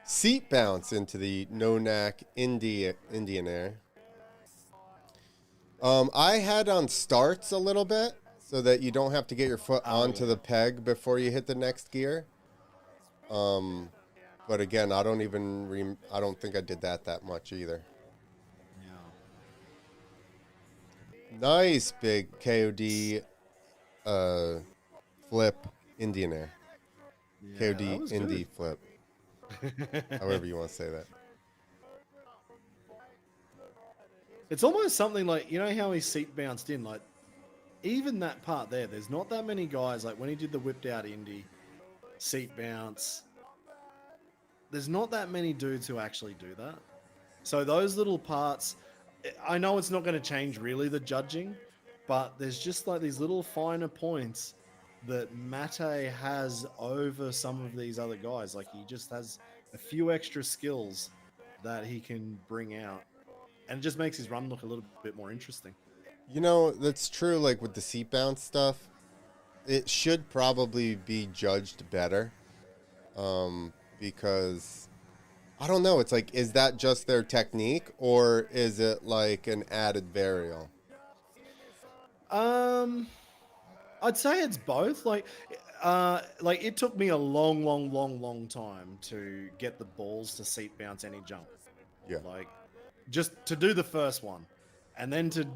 Seat bounce into the Nac-Nac Indian Air. I had on starts a little bit so that you don't have to get your foot onto the peg before you hit the next gear. But again, I don't think I did that much either. Yeah. Nice big KOD flip Indian Air. Yeah, KOD Indy flip. However you want to say that. It's almost something like, you know how he seat bounced in? Like, even that part there's not that many guys. Like, when he did the whipped out Indy, seat bounce, there's not that many dudes who actually do that. So those little parts, I know it's not going to change really the judging, but there's just like these little finer points that Mate has over some of these other guys. Like, he just has a few extra skills that he can bring out, and it just makes his run look a little bit more interesting. You know, that's true. Like with the seat bounce stuff, it should probably be judged better. Because I don't know. It's like, is that just their technique or is it like an added variable? I'd say it's both. Like it took me a long time to get the balls to seat bounce any jump. Yeah. Like, just to do the first one, and then to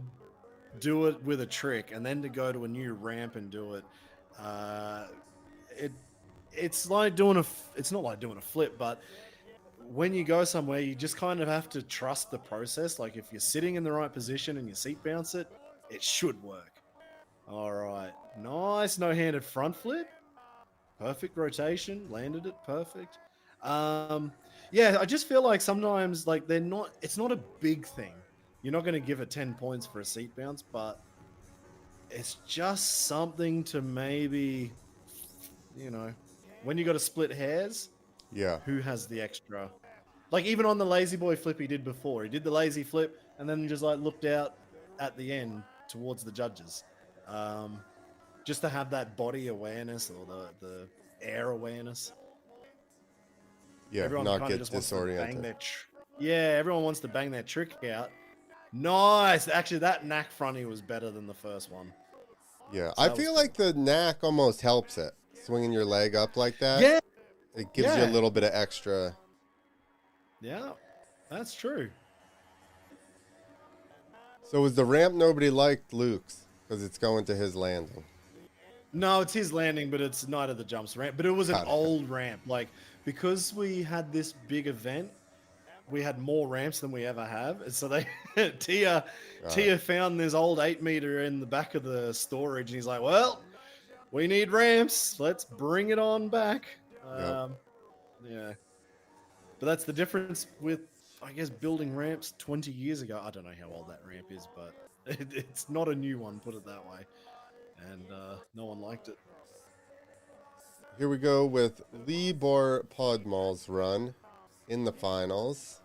do it with a trick, and then to go to a new ramp and do it. It's like doing it's not like doing a flip, but when you go somewhere, you just kind of have to trust the process. Like, if you're sitting in the right position and you seat bounce it, it should work. All right. Nice no-handed front flip. Perfect rotation. Landed it. Perfect. Yeah, I just feel like sometimes, like, it's not a big thing. You're not going to give it 10 points for a seat bounce, but it's just something to maybe, when you got to split hairs, Yeah. who has the extra? Like, even on the lazy boy flip he did before, he did the lazy flip and then just like looked out at the end towards the judges, just to have that body awareness or the air awareness. Yeah, Everyone not kinda get just wants to bang disoriented. their everyone wants to bang their trick out. Nice. Actually, that Nac fronty was better than the first one. Yeah, So I that was feel cool. like the Nac almost helps it. Swinging your leg up like that. Yeah. It gives you a Yeah. little bit of extra. Yeah, that's true. So was the ramp nobody liked Luke's because it's going to his landing? No, it's his landing, but it's Night of the Jumps ramp. But it was an Got it. old ramp. Like, because we had this big event, we had more ramps than we ever have. And so Tia found this old 8 meter in the back of the storage, and he's like, well, we need ramps. Let's bring it on back. Yeah. But that's the difference with, I guess, building ramps 20 years ago. I don't know how old that ramp is, but it's not a new one, put it that way. And no one liked it. Here we go with Libor Podmol's run in the finals.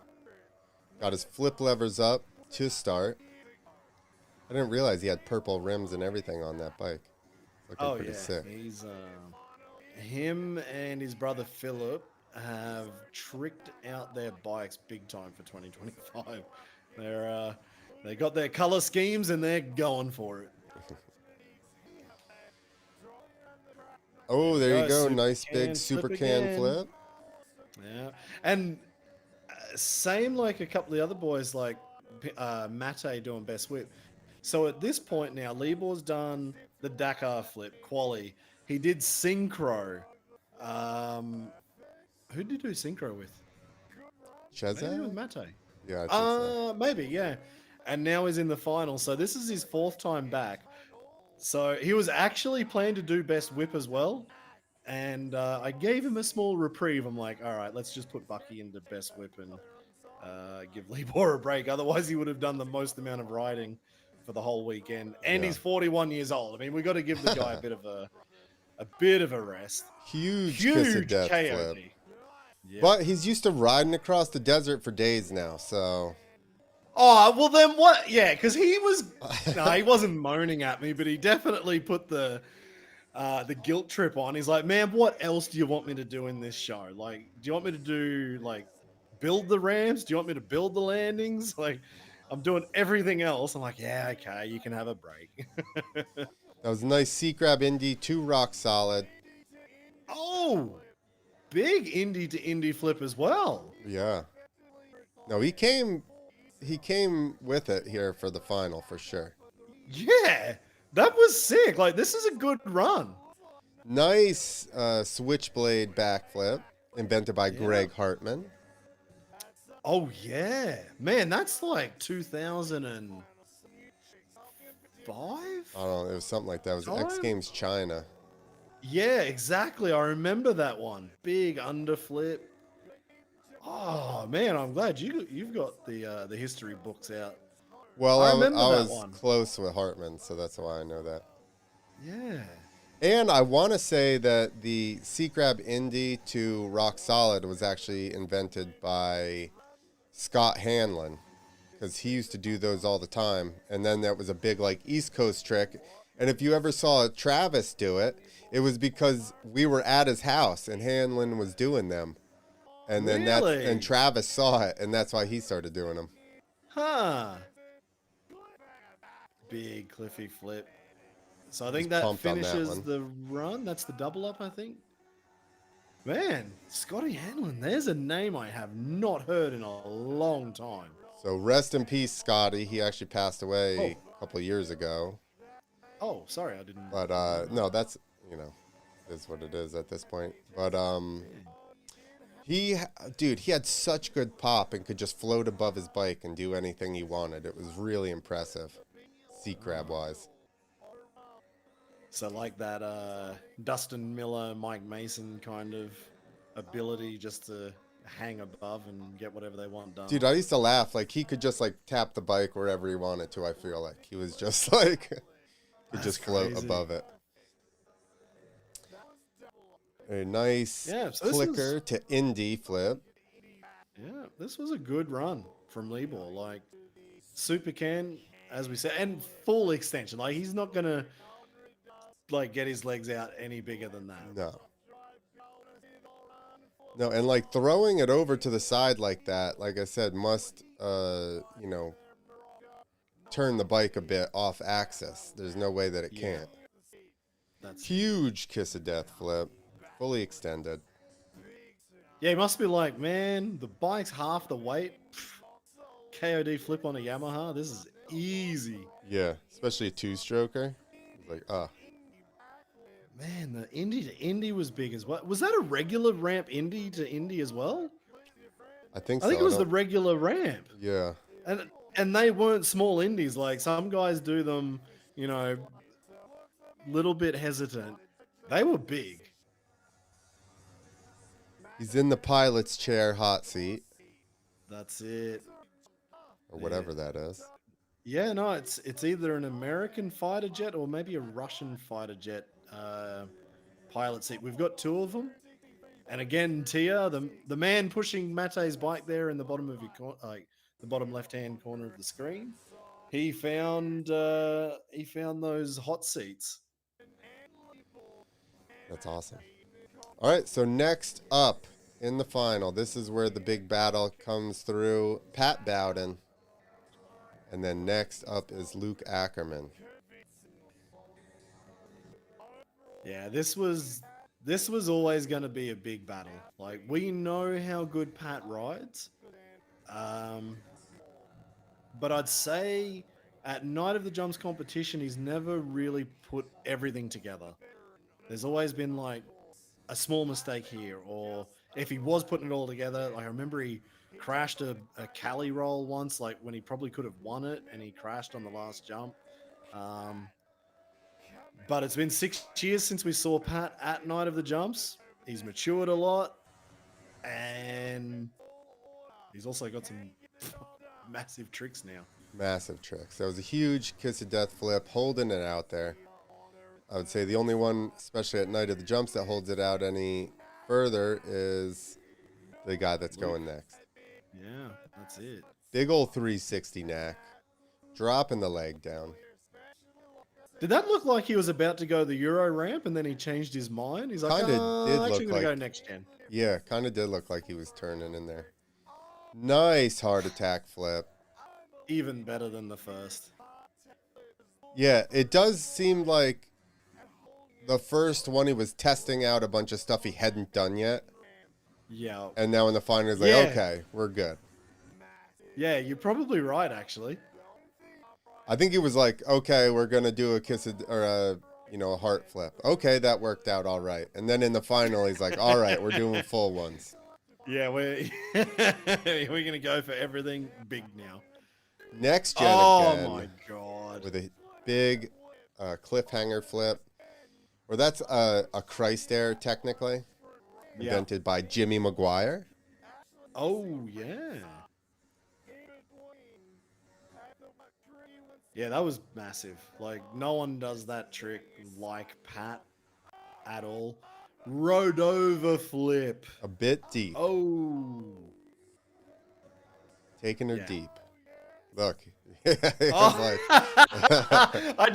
Got his flip levers up to start. I didn't realize he had purple rims and everything on that bike. Looking Oh pretty yeah, sick. he's him and his brother Philip have tricked out their bikes big time for 2025. They got their color schemes and they're going for it. Oh, There we there you go. go. Super Nice big can super flip can again. flip. Yeah, and same like a couple of the other boys, like Mate doing best whip. So at this point now, Libor's done the Dakar flip quali. He did synchro. Um, who did he do synchro with? Maybe with Cheza? Mate. Yeah, I think so. Maybe, yeah. And now he's in the final. So this is his fourth time back. So he was actually planning to do best whip as well. And I gave him a small reprieve. I'm like, all right, let's just put Bucky into best whip and give Libor a break. Otherwise, he would have done the most amount of riding for the whole weekend. And Yeah. he's 41 years old. I mean, we got to give the guy a bit of a rest. Huge kiss of Huge death flip. KOD. Yeah. But he's used to riding across the desert for days now, so. Oh, well then what? Yeah, because he was no, he wasn't moaning at me, but he definitely put the guilt trip on. He's like, man, what else do you want me to do in this show? Like, do you want me to do like build the ramps? Do you want me to build the landings? Like, I'm doing everything else. I'm like, yeah, okay, you can have a break. That was a nice C-Grab Indy, 2 rock solid. Oh, big indie to indie flip as well. Yeah. No, he came with it here for the final for sure. Yeah, that was sick. Like, this is a good run. Nice switchblade backflip invented by Yeah. Greg Hartman. Oh yeah, man, that's like 2005. I don't know, it was something like that. It was Time? X Games China. Yeah, exactly. I remember that one. Big underflip. Oh man, I'm glad you've got the history books out. Well, I I remember that was one. close with Hartman, so that's why I know that. Yeah. And I want to say that the C-Grab Indy to Rock Solid was actually invented by Scott Hanlon, because he used to do those all the time. And then that was a big like East Coast trick. And if you ever saw Travis do it, it was because we were at his house and Hanlon was doing them. And then Really? Travis saw it, and that's why he started doing them. Huh. Big cliffy flip. So I I was think that pumped on that finishes one. the run. That's the double up, I think. Man, Scotty Hanlon, there's a name I have not heard in a long time. So rest in peace, Scotty. He actually passed away Oh. a couple of years ago. Oh, sorry, I didn't. But no, that's, is what it is at this point. But he had such good pop and could just float above his bike and do anything he wanted. It was really impressive, C-Crab wise. So like that Dustin Miller, Mike Mason kind of ability just to hang above and get whatever they want done. Dude, I used to laugh. Like, he could just, like, tap the bike wherever he wanted to, I feel like. He was just, like, could just float crazy. above it. A nice clicker to Indy flip. Yeah, this was a good run from Libor. Like, super can, as we said, and full extension. Like, he's not going to, like, get his legs out any bigger than that. No, and like throwing it over to the side like that, like I said, must turn the bike a bit off axis. There's no way that it can't. That's huge kiss of death flip, fully extended. Yeah, he must be like, man, the bike's half the weight. KOD flip on a Yamaha. This is easy. Yeah, especially a two-stroker. Like, Man, the Indy to Indy was big as well. Was that a regular ramp Indy to Indy as well? I think so. I think it was the regular ramp. Yeah. And they weren't small indies. Like, some guys do them, little bit hesitant. They were big. He's in the pilot's chair hot seat. That's it. Or whatever that is. Yeah, no, it's either an American fighter jet or maybe a Russian fighter jet pilot seat. We've got two of them. And again, Tia, the man pushing Mate's bike there in the bottom of your the bottom left-hand corner of the screen. He found those hot seats. That's awesome. All right, so next up in the final, this is where the big battle comes through. Pat Bowden. And then next up is Luc Ackermann. Yeah, this was always going to be a big battle. Like, we know how good Pat rides. But I'd say at Night of the Jumps competition, he's never really put everything together. There's always been like a small mistake here, or if he was putting it all together, like I remember he crashed a Cali roll once, like when he probably could have won it, and he crashed on the last jump. But it's been 6 years since we saw Pat at Night of the Jumps. He's matured a lot, and he's also got some massive tricks now. Massive tricks. That was a huge kiss of death flip, holding it out there. I would say the only one, especially at Night of the Jumps, that holds it out any further is the guy that's going next. Yeah, that's it. Big old 360 Nac, dropping the leg down. Did that look like he was about to go the Euro ramp and then he changed his mind? He's like, I'm actually going to go next gen. Yeah, kind of did look like he was turning in there. Nice heart attack flip. Even better than the first. Yeah, it does seem like the first one he was testing out a bunch of stuff he hadn't done yet. Yeah. And now in the final he's like, okay, we're good. Yeah, you're probably right, actually. I think he was like, okay, we're going to do a kiss or a heart flip. Okay, that worked out all right. And then in the final, he's like, all right, we're doing full ones. Yeah, we're going to go for everything big now. Next gen again. Oh, my God. With a big cliffhanger flip. Or that's a Christ air, technically. Invented by Jimmy Maguire. Oh, yeah. Yeah, that was massive. Like, no one does that trick like Pat at all. Rode over flip. A bit deep. Oh. Taking her deep. Look. I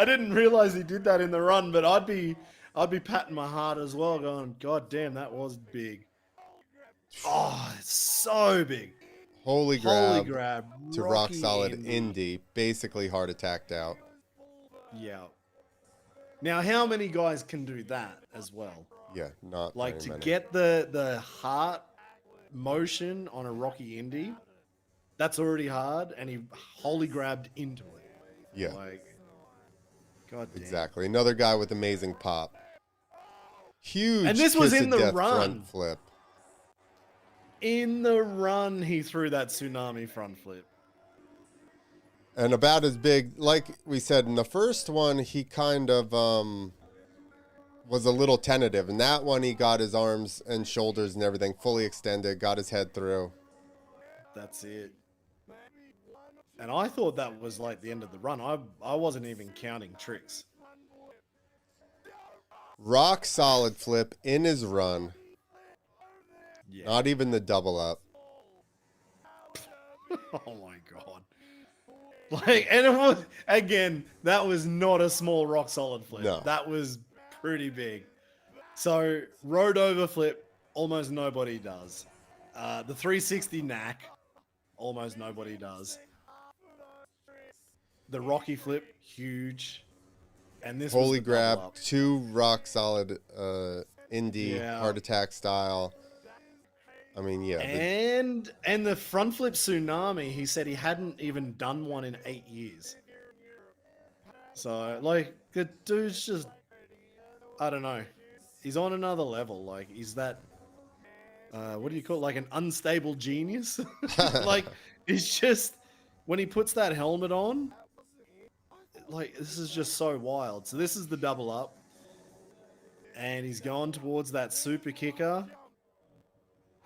didn't realize he did that in the run, but I'd be patting my heart as well, going, God damn, that was big. Oh, it's so big. Holy grab to rock solid Indy. Indy, basically heart attacked out. Yeah. Now, how many guys can do that as well? Yeah, not like to many. Get the heart motion on a rocky Indy. That's already hard, and he wholly grabbed into it. Yeah. Like, God damn. Exactly. Another guy with amazing pop. Huge. And this was in the run. Front flip. In the run, he threw that tsunami front flip. And about as big, like we said in the first one, he kind of was a little tentative. And that one, he got his arms and shoulders and everything fully extended, got his head through. That's it. And I thought that was like the end of the run. I wasn't even counting tricks. Rock solid flip in his run. Yeah. Not even the double up. Oh my God. Like, and it was, again, that was not a small rock solid flip. No. That was pretty big. So, rode over flip, almost nobody does. The 360 Nac, almost nobody does. The rocky flip, huge. And this Holy was grab, 2 rock solid Indy heart attack style. I mean, yeah. And the front flip tsunami, he said he hadn't even done one in 8 years. So, like, the dude's just, I don't know. He's on another level. Like, he's that, what do you call it? Like an unstable genius? Like, it's just, when he puts that helmet on, like, this is just so wild. So this is the double up. And he's going towards that super kicker.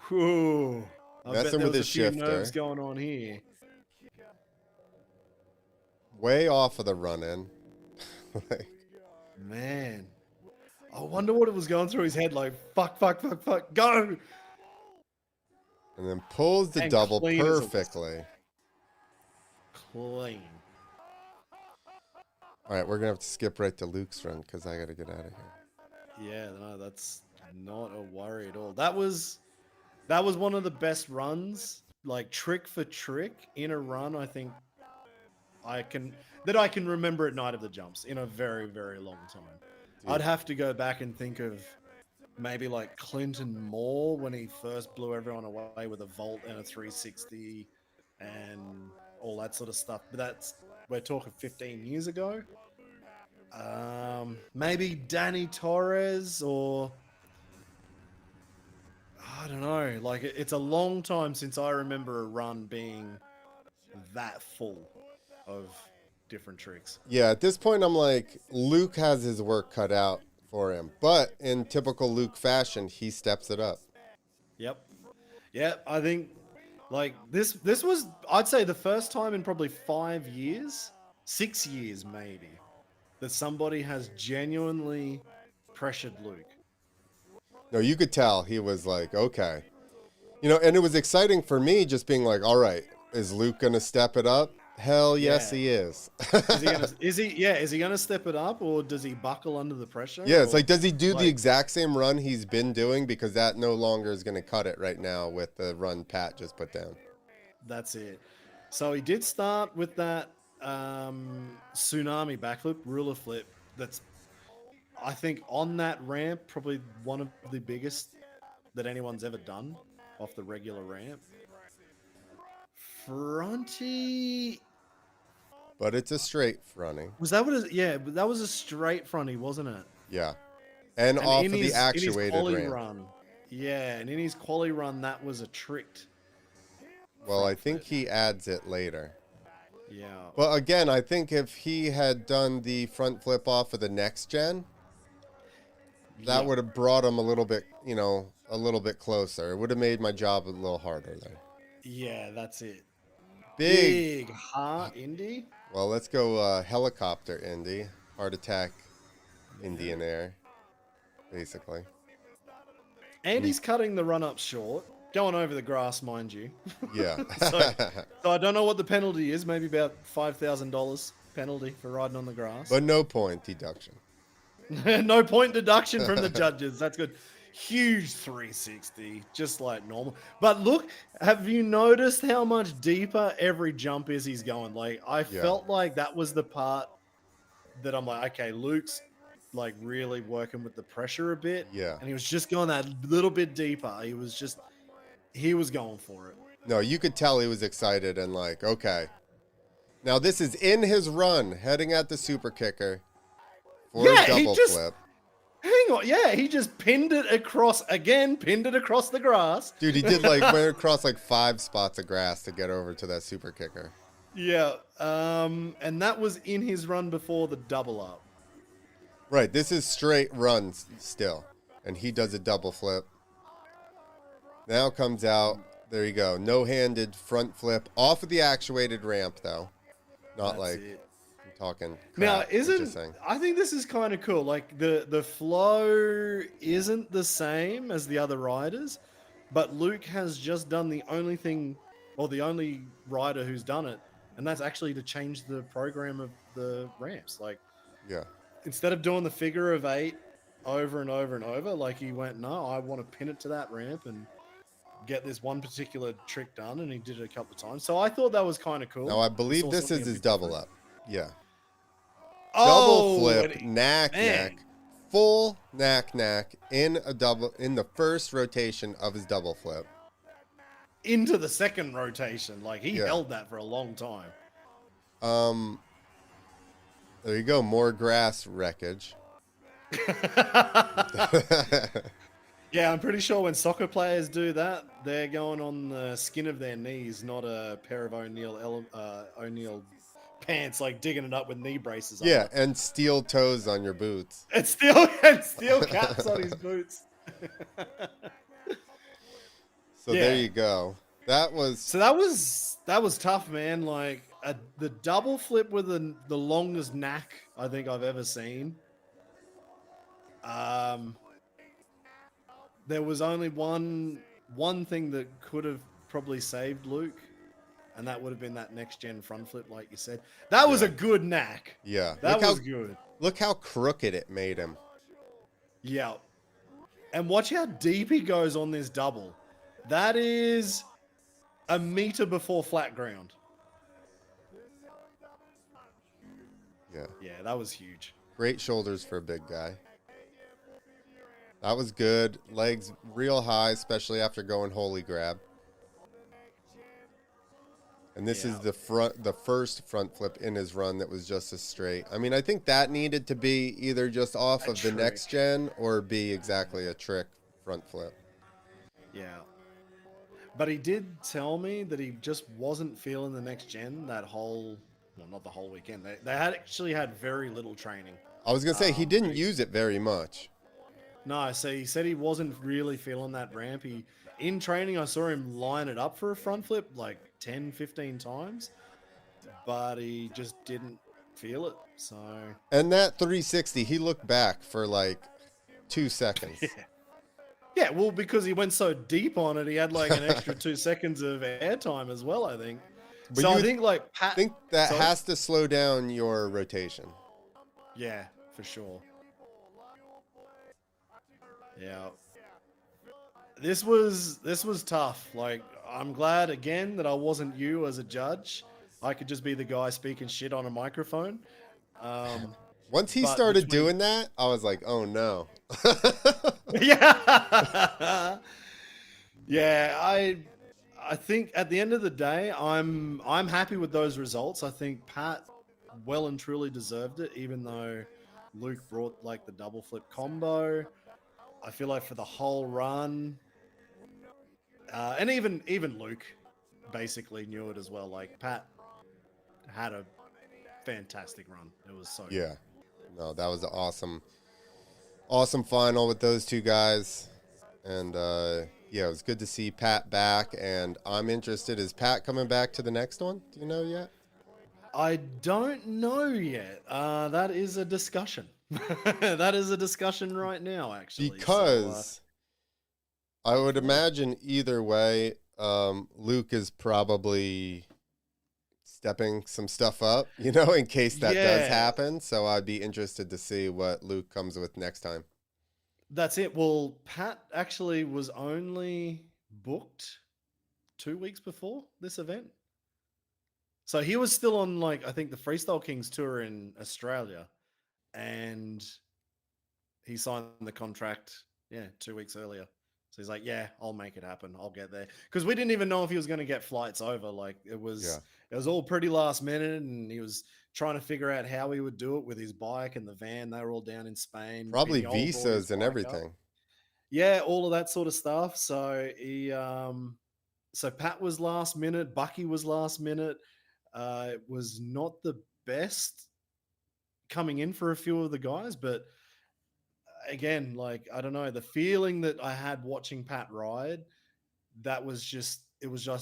Whew. I bet there was a few nerves going on here. Way off of the run-in. Man. I wonder what it was going through his head like, fuck, go! And then pulls the And double clean as a whistle. perfectly. Clean. All right, we're going to have to skip right to Luc's run because I got to get out of here. Yeah, no, that's not a worry at all. That was one of the best runs, like trick for trick in a run. I think I can remember at Night of the Jumps in a very, very long time. Dude. I'd have to go back and think of maybe like Clinton Moore when he first blew everyone away with a vault and a 360 and all that sort of stuff. But we're talking 15 years ago. Maybe Danny Torres, or I don't know. Like it's a long time since I remember a run being that full of different tricks. Yeah, at this point, I'm like, Luc has his work cut out for him. But in typical Luc fashion, he steps it up. Yep. Yeah, I think like this was, I'd say, the first time in probably 5 years, 6 years maybe, that somebody has genuinely pressured Luc. No, you could tell he was like, okay. You know, and it was exciting for me just being like, all right, is Luc going to step it up? Hell yes, Yeah. he is. Is he gonna step it up, or does he buckle under the pressure? Yeah, it's like, does he do like, the exact same run he's been doing? Because that no longer is going to cut it right now with the run Pat just put down. That's it. So he did start with that tsunami backflip, ruler flip. That's, I think, on that ramp, probably one of the biggest that anyone's ever done off the regular ramp. Fronty. But it's a straight fronting. Was that what it is? Yeah, but that was a straight fronty, wasn't it? Yeah. And off of the actuated ramp. Run. Yeah, and in his quali run, that was a tricked. Well, I think he adds it later. Yeah. Well, again, I think if he had done the front flip off of the next gen, that would have brought him a little bit, a little bit closer. It would have made my job a little harder there. Yeah, that's it. Big heart Indy. Well, let's go helicopter Indy. Heart attack Indian Air, basically. And he's cutting the run up short, going over the grass, mind you. Yeah. so I don't know what the penalty is. Maybe about $5,000 penalty for riding on the grass. But no point deduction. No point deduction from the judges. That's good. Huge 360, just like normal. But look, have you noticed how much deeper every jump is he's going? Like, I felt like that was the part that I'm like, okay, Luc's like really working with the pressure a bit. Yeah. And he was just going that little bit deeper. He was going for it. No, you could tell he was excited and like, okay. Now this is in his run, heading at the super kicker for a double flip. Hang on, yeah, he just pinned it across the grass. Dude, he did went across 5 spots of grass to get over to that super kicker. Yeah, and that was in his run before the double up. Right, this is straight runs still, and he does a double flip. Now comes out, there you go, no-handed front flip off of the actuated ramp though. Not That's like it. talking crap. Now, just I think this is kind of cool. Like the flow isn't the same as the other riders, but Luc has just done the only rider who's done it, and that's actually to change the program of the ramps. Like, yeah, instead of doing the figure of 8 over and over and over, like he went, no, I want to pin it to that ramp and get this one particular trick done, and he did it a couple of times. So I thought that was kind of cool. now I believe this is his double up. Yeah. Oh, double flip, Nac-Nac, full Nac-Nac in the first rotation of his double flip. Into the second rotation. Like, he held that for a long time. There you go, more grass wreckage. Yeah, I'm pretty sure when soccer players do that, they're going on the skin of their knees, not a pair of O'Neill pants, like digging it up with knee braces on. Yeah, and steel toes on your boots. And steel caps on his boots. So there you go. That was tough, man. Like the double flip with the longest knack I think I've ever seen. There was only one thing that could have probably saved Luke, and that would have been that next gen front flip, like you said. That was a good knack. Yeah. That was good. Look how crooked it made him. Yeah. And watch how deep he goes on this double. That is a meter before flat ground. Yeah. Yeah, that was huge. Great shoulders for a big guy. That was good. Legs real high, especially after going holy grab. And this is the first front flip in his run that was just a straight. I mean, I think that needed to be either just off of the next gen or be exactly a trick front flip. Yeah. But he did tell me that he just wasn't feeling the next gen that whole, well, not the whole weekend. They had actually had very little training. I was going to say, he didn't use it very much. No, so he said he wasn't really feeling that ramp. In training, I saw him line it up for a front flip like 10, 15 times, but he just didn't feel it. So, and that 360, he looked back for like 2 seconds. Yeah, well, because he went so deep on it, he had like an extra 2 seconds of airtime as well, I think. But so I think like Pat... I think that has to slow down your rotation. Yeah, for sure. Yeah. This was tough. Like, I'm glad again that I wasn't you as a judge. I could just be the guy speaking shit on a microphone. Once he started doing that, I was like, oh no. Yeah. Yeah, I think at the end of the day, I'm happy with those results. I think Pat well and truly deserved it, even though Luke brought like the double flip combo. I feel like for the whole run, and even Luke basically knew it as well. Like Pat had a fantastic run. It was so good. No, that was an awesome final with those two guys. And yeah, it was good to see Pat back, and I'm interested. Is Pat coming back to the next one? Do you know yet? I don't know yet. That is a discussion. That is a discussion right now, actually. Because I would imagine either way, Luke is probably stepping some stuff up, you know, in case that does happen. So I'd be interested to see what Luke comes with next time. That's it. Well, Pat actually was only booked 2 weeks before this event. So he was still on, like, I think the Freestyle Kings tour in Australia. And he signed the contract, 2 weeks earlier. So he's like, yeah, I'll make it happen. I'll get there. Because we didn't even know if he was going to get flights over. Like, it was all pretty last minute, and he was trying to figure out how he would do it with his bike and the van. They were all down in Spain. Probably visas and everything. Yeah, all of that sort of stuff. So he, so Pat was last minute. Bucky was last minute. It was not the best coming in for a few of the guys, but again, like, I don't know, the feeling that I had watching Pat ride, it was just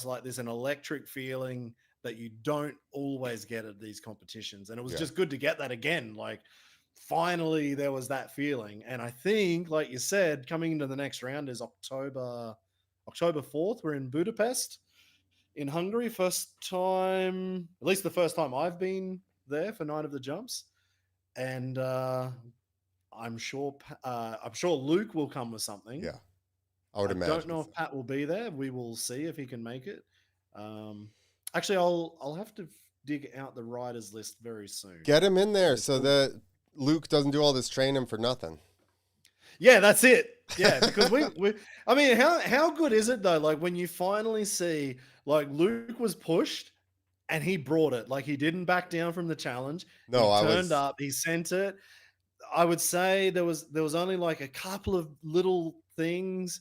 like there's an electric feeling that you don't always get at these competitions. And it was just good to get that again. Like, finally there was that feeling. And I think, like you said, coming into the next round is October 4th. We're in Budapest in Hungary. First time, at least the first time I've been there for Night of the Jumps. And I'm sure Luke will come with something. Yeah, I would imagine. I don't know if Pat will be there. We will see if he can make it. Actually, I'll have to dig out the riders list very soon. Get him in there so that Luke doesn't do all this training for nothing. Yeah, that's it. Yeah, because we I mean, how good is it though? Like, when you finally see, like, Luke was pushed and he brought it. Like, he didn't back down from the challenge. No, he turned up, he sent it. I would say there was only like a couple of little things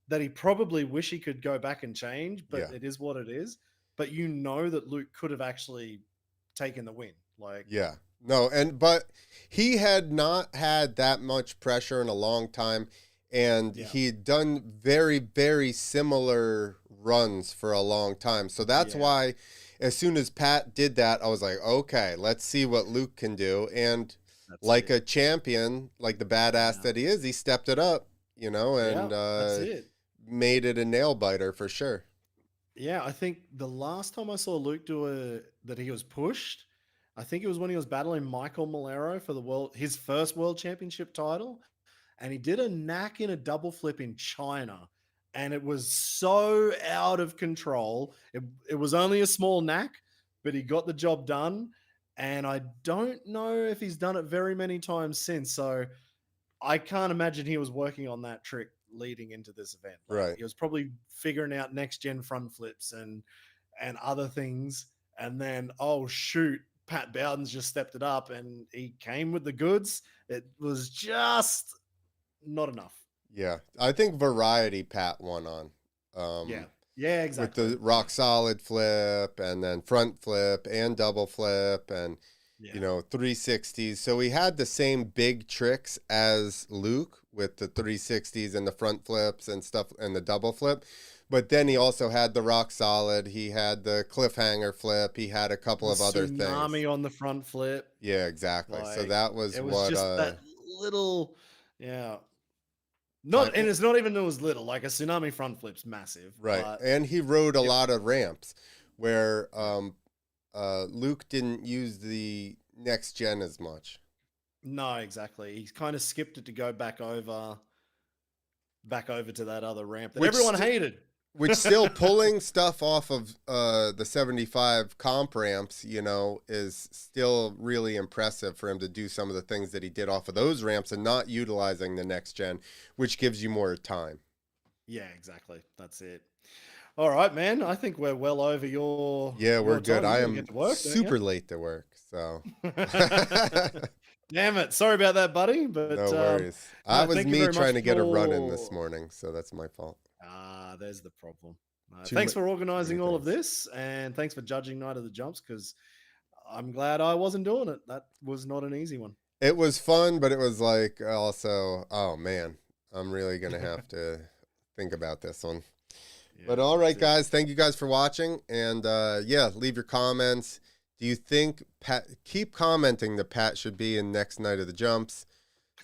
that he probably wish he could go back and change, but it is what it is. But you know that Luke could have actually taken the win. Like, but he had not had that much pressure in a long time, and he'd done very, very similar runs for a long time. So that's why as soon as Pat did that, I was like, okay, let's see what Luke can do. And that's a champion, like the badass that he is, he stepped it up, you know, and that's it. Made it a nail biter for sure. Yeah, I think the last time I saw Luke do that he was pushed, I think it was when he was battling Michael Malero for his first world championship title, and he did a knack in a double flip in China, and it was so out of control. It was only a small knack, but he got the job done, and I don't know if he's done it very many times since. So I can't imagine he was working on that trick leading into this event. Like Right. he was probably figuring out next gen front flips and other things. And then, oh shoot, Pat Bowden's just stepped it up and he came with the goods. It was just not enough. Yeah. I think variety Pat won on. Yeah. Yeah, With exactly. the rock solid flip and then front flip and double flip and Yeah. 360s. So he had the same big tricks as Luke with the 360s and the front flips and stuff and the double flip. But then he also had the rock solid. He had the cliffhanger flip. He had a couple of other things. Tsunami on the front flip. Yeah, exactly. So that was it was what just that little, yeah. time- And it's not even it was little. Like a tsunami front flip's massive. right. But And he rode a lot of ramps where Luke didn't use the next gen as much. no, exactly. He's kind of skipped it to go back over to that other ramp that everyone hated. Which still pulling stuff off of the 75 comp ramps, is still really impressive for him to do some of the things that he did off of those ramps and not utilizing the next gen, which gives you more time. Yeah, exactly. That's it. All right, man. I think we're well over your. Yeah, we're good. I am work, super late to work, so. Damn it. Sorry about that, buddy. But no worries. That was me trying to get a run in this morning, so that's my fault. There's the problem. Thanks for organizing all of this, and thanks for judging Night of the Jumps, because I'm glad I wasn't doing it. That was not an easy one. It was fun, but it was like also, oh man, I'm really going to have to think about this one. Yeah, but all right, guys, thank you guys for watching. And yeah, leave your comments. Do you think keep commenting that Pat should be in next Night of the Jumps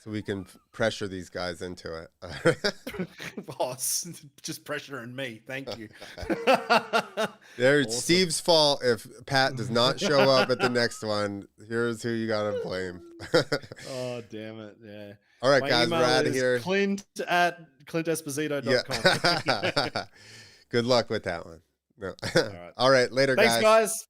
so we can pressure these guys into it? Boss, just pressuring me. Thank you. There's awesome. Steve's fault if Pat does not show up at the next one. Here's who you got to blame. Oh, damn it. Yeah. All right, guys, we're out of here. Clint@clintesposito.com. Yeah. Good luck with that one. No. All right, later, Thanks, guys.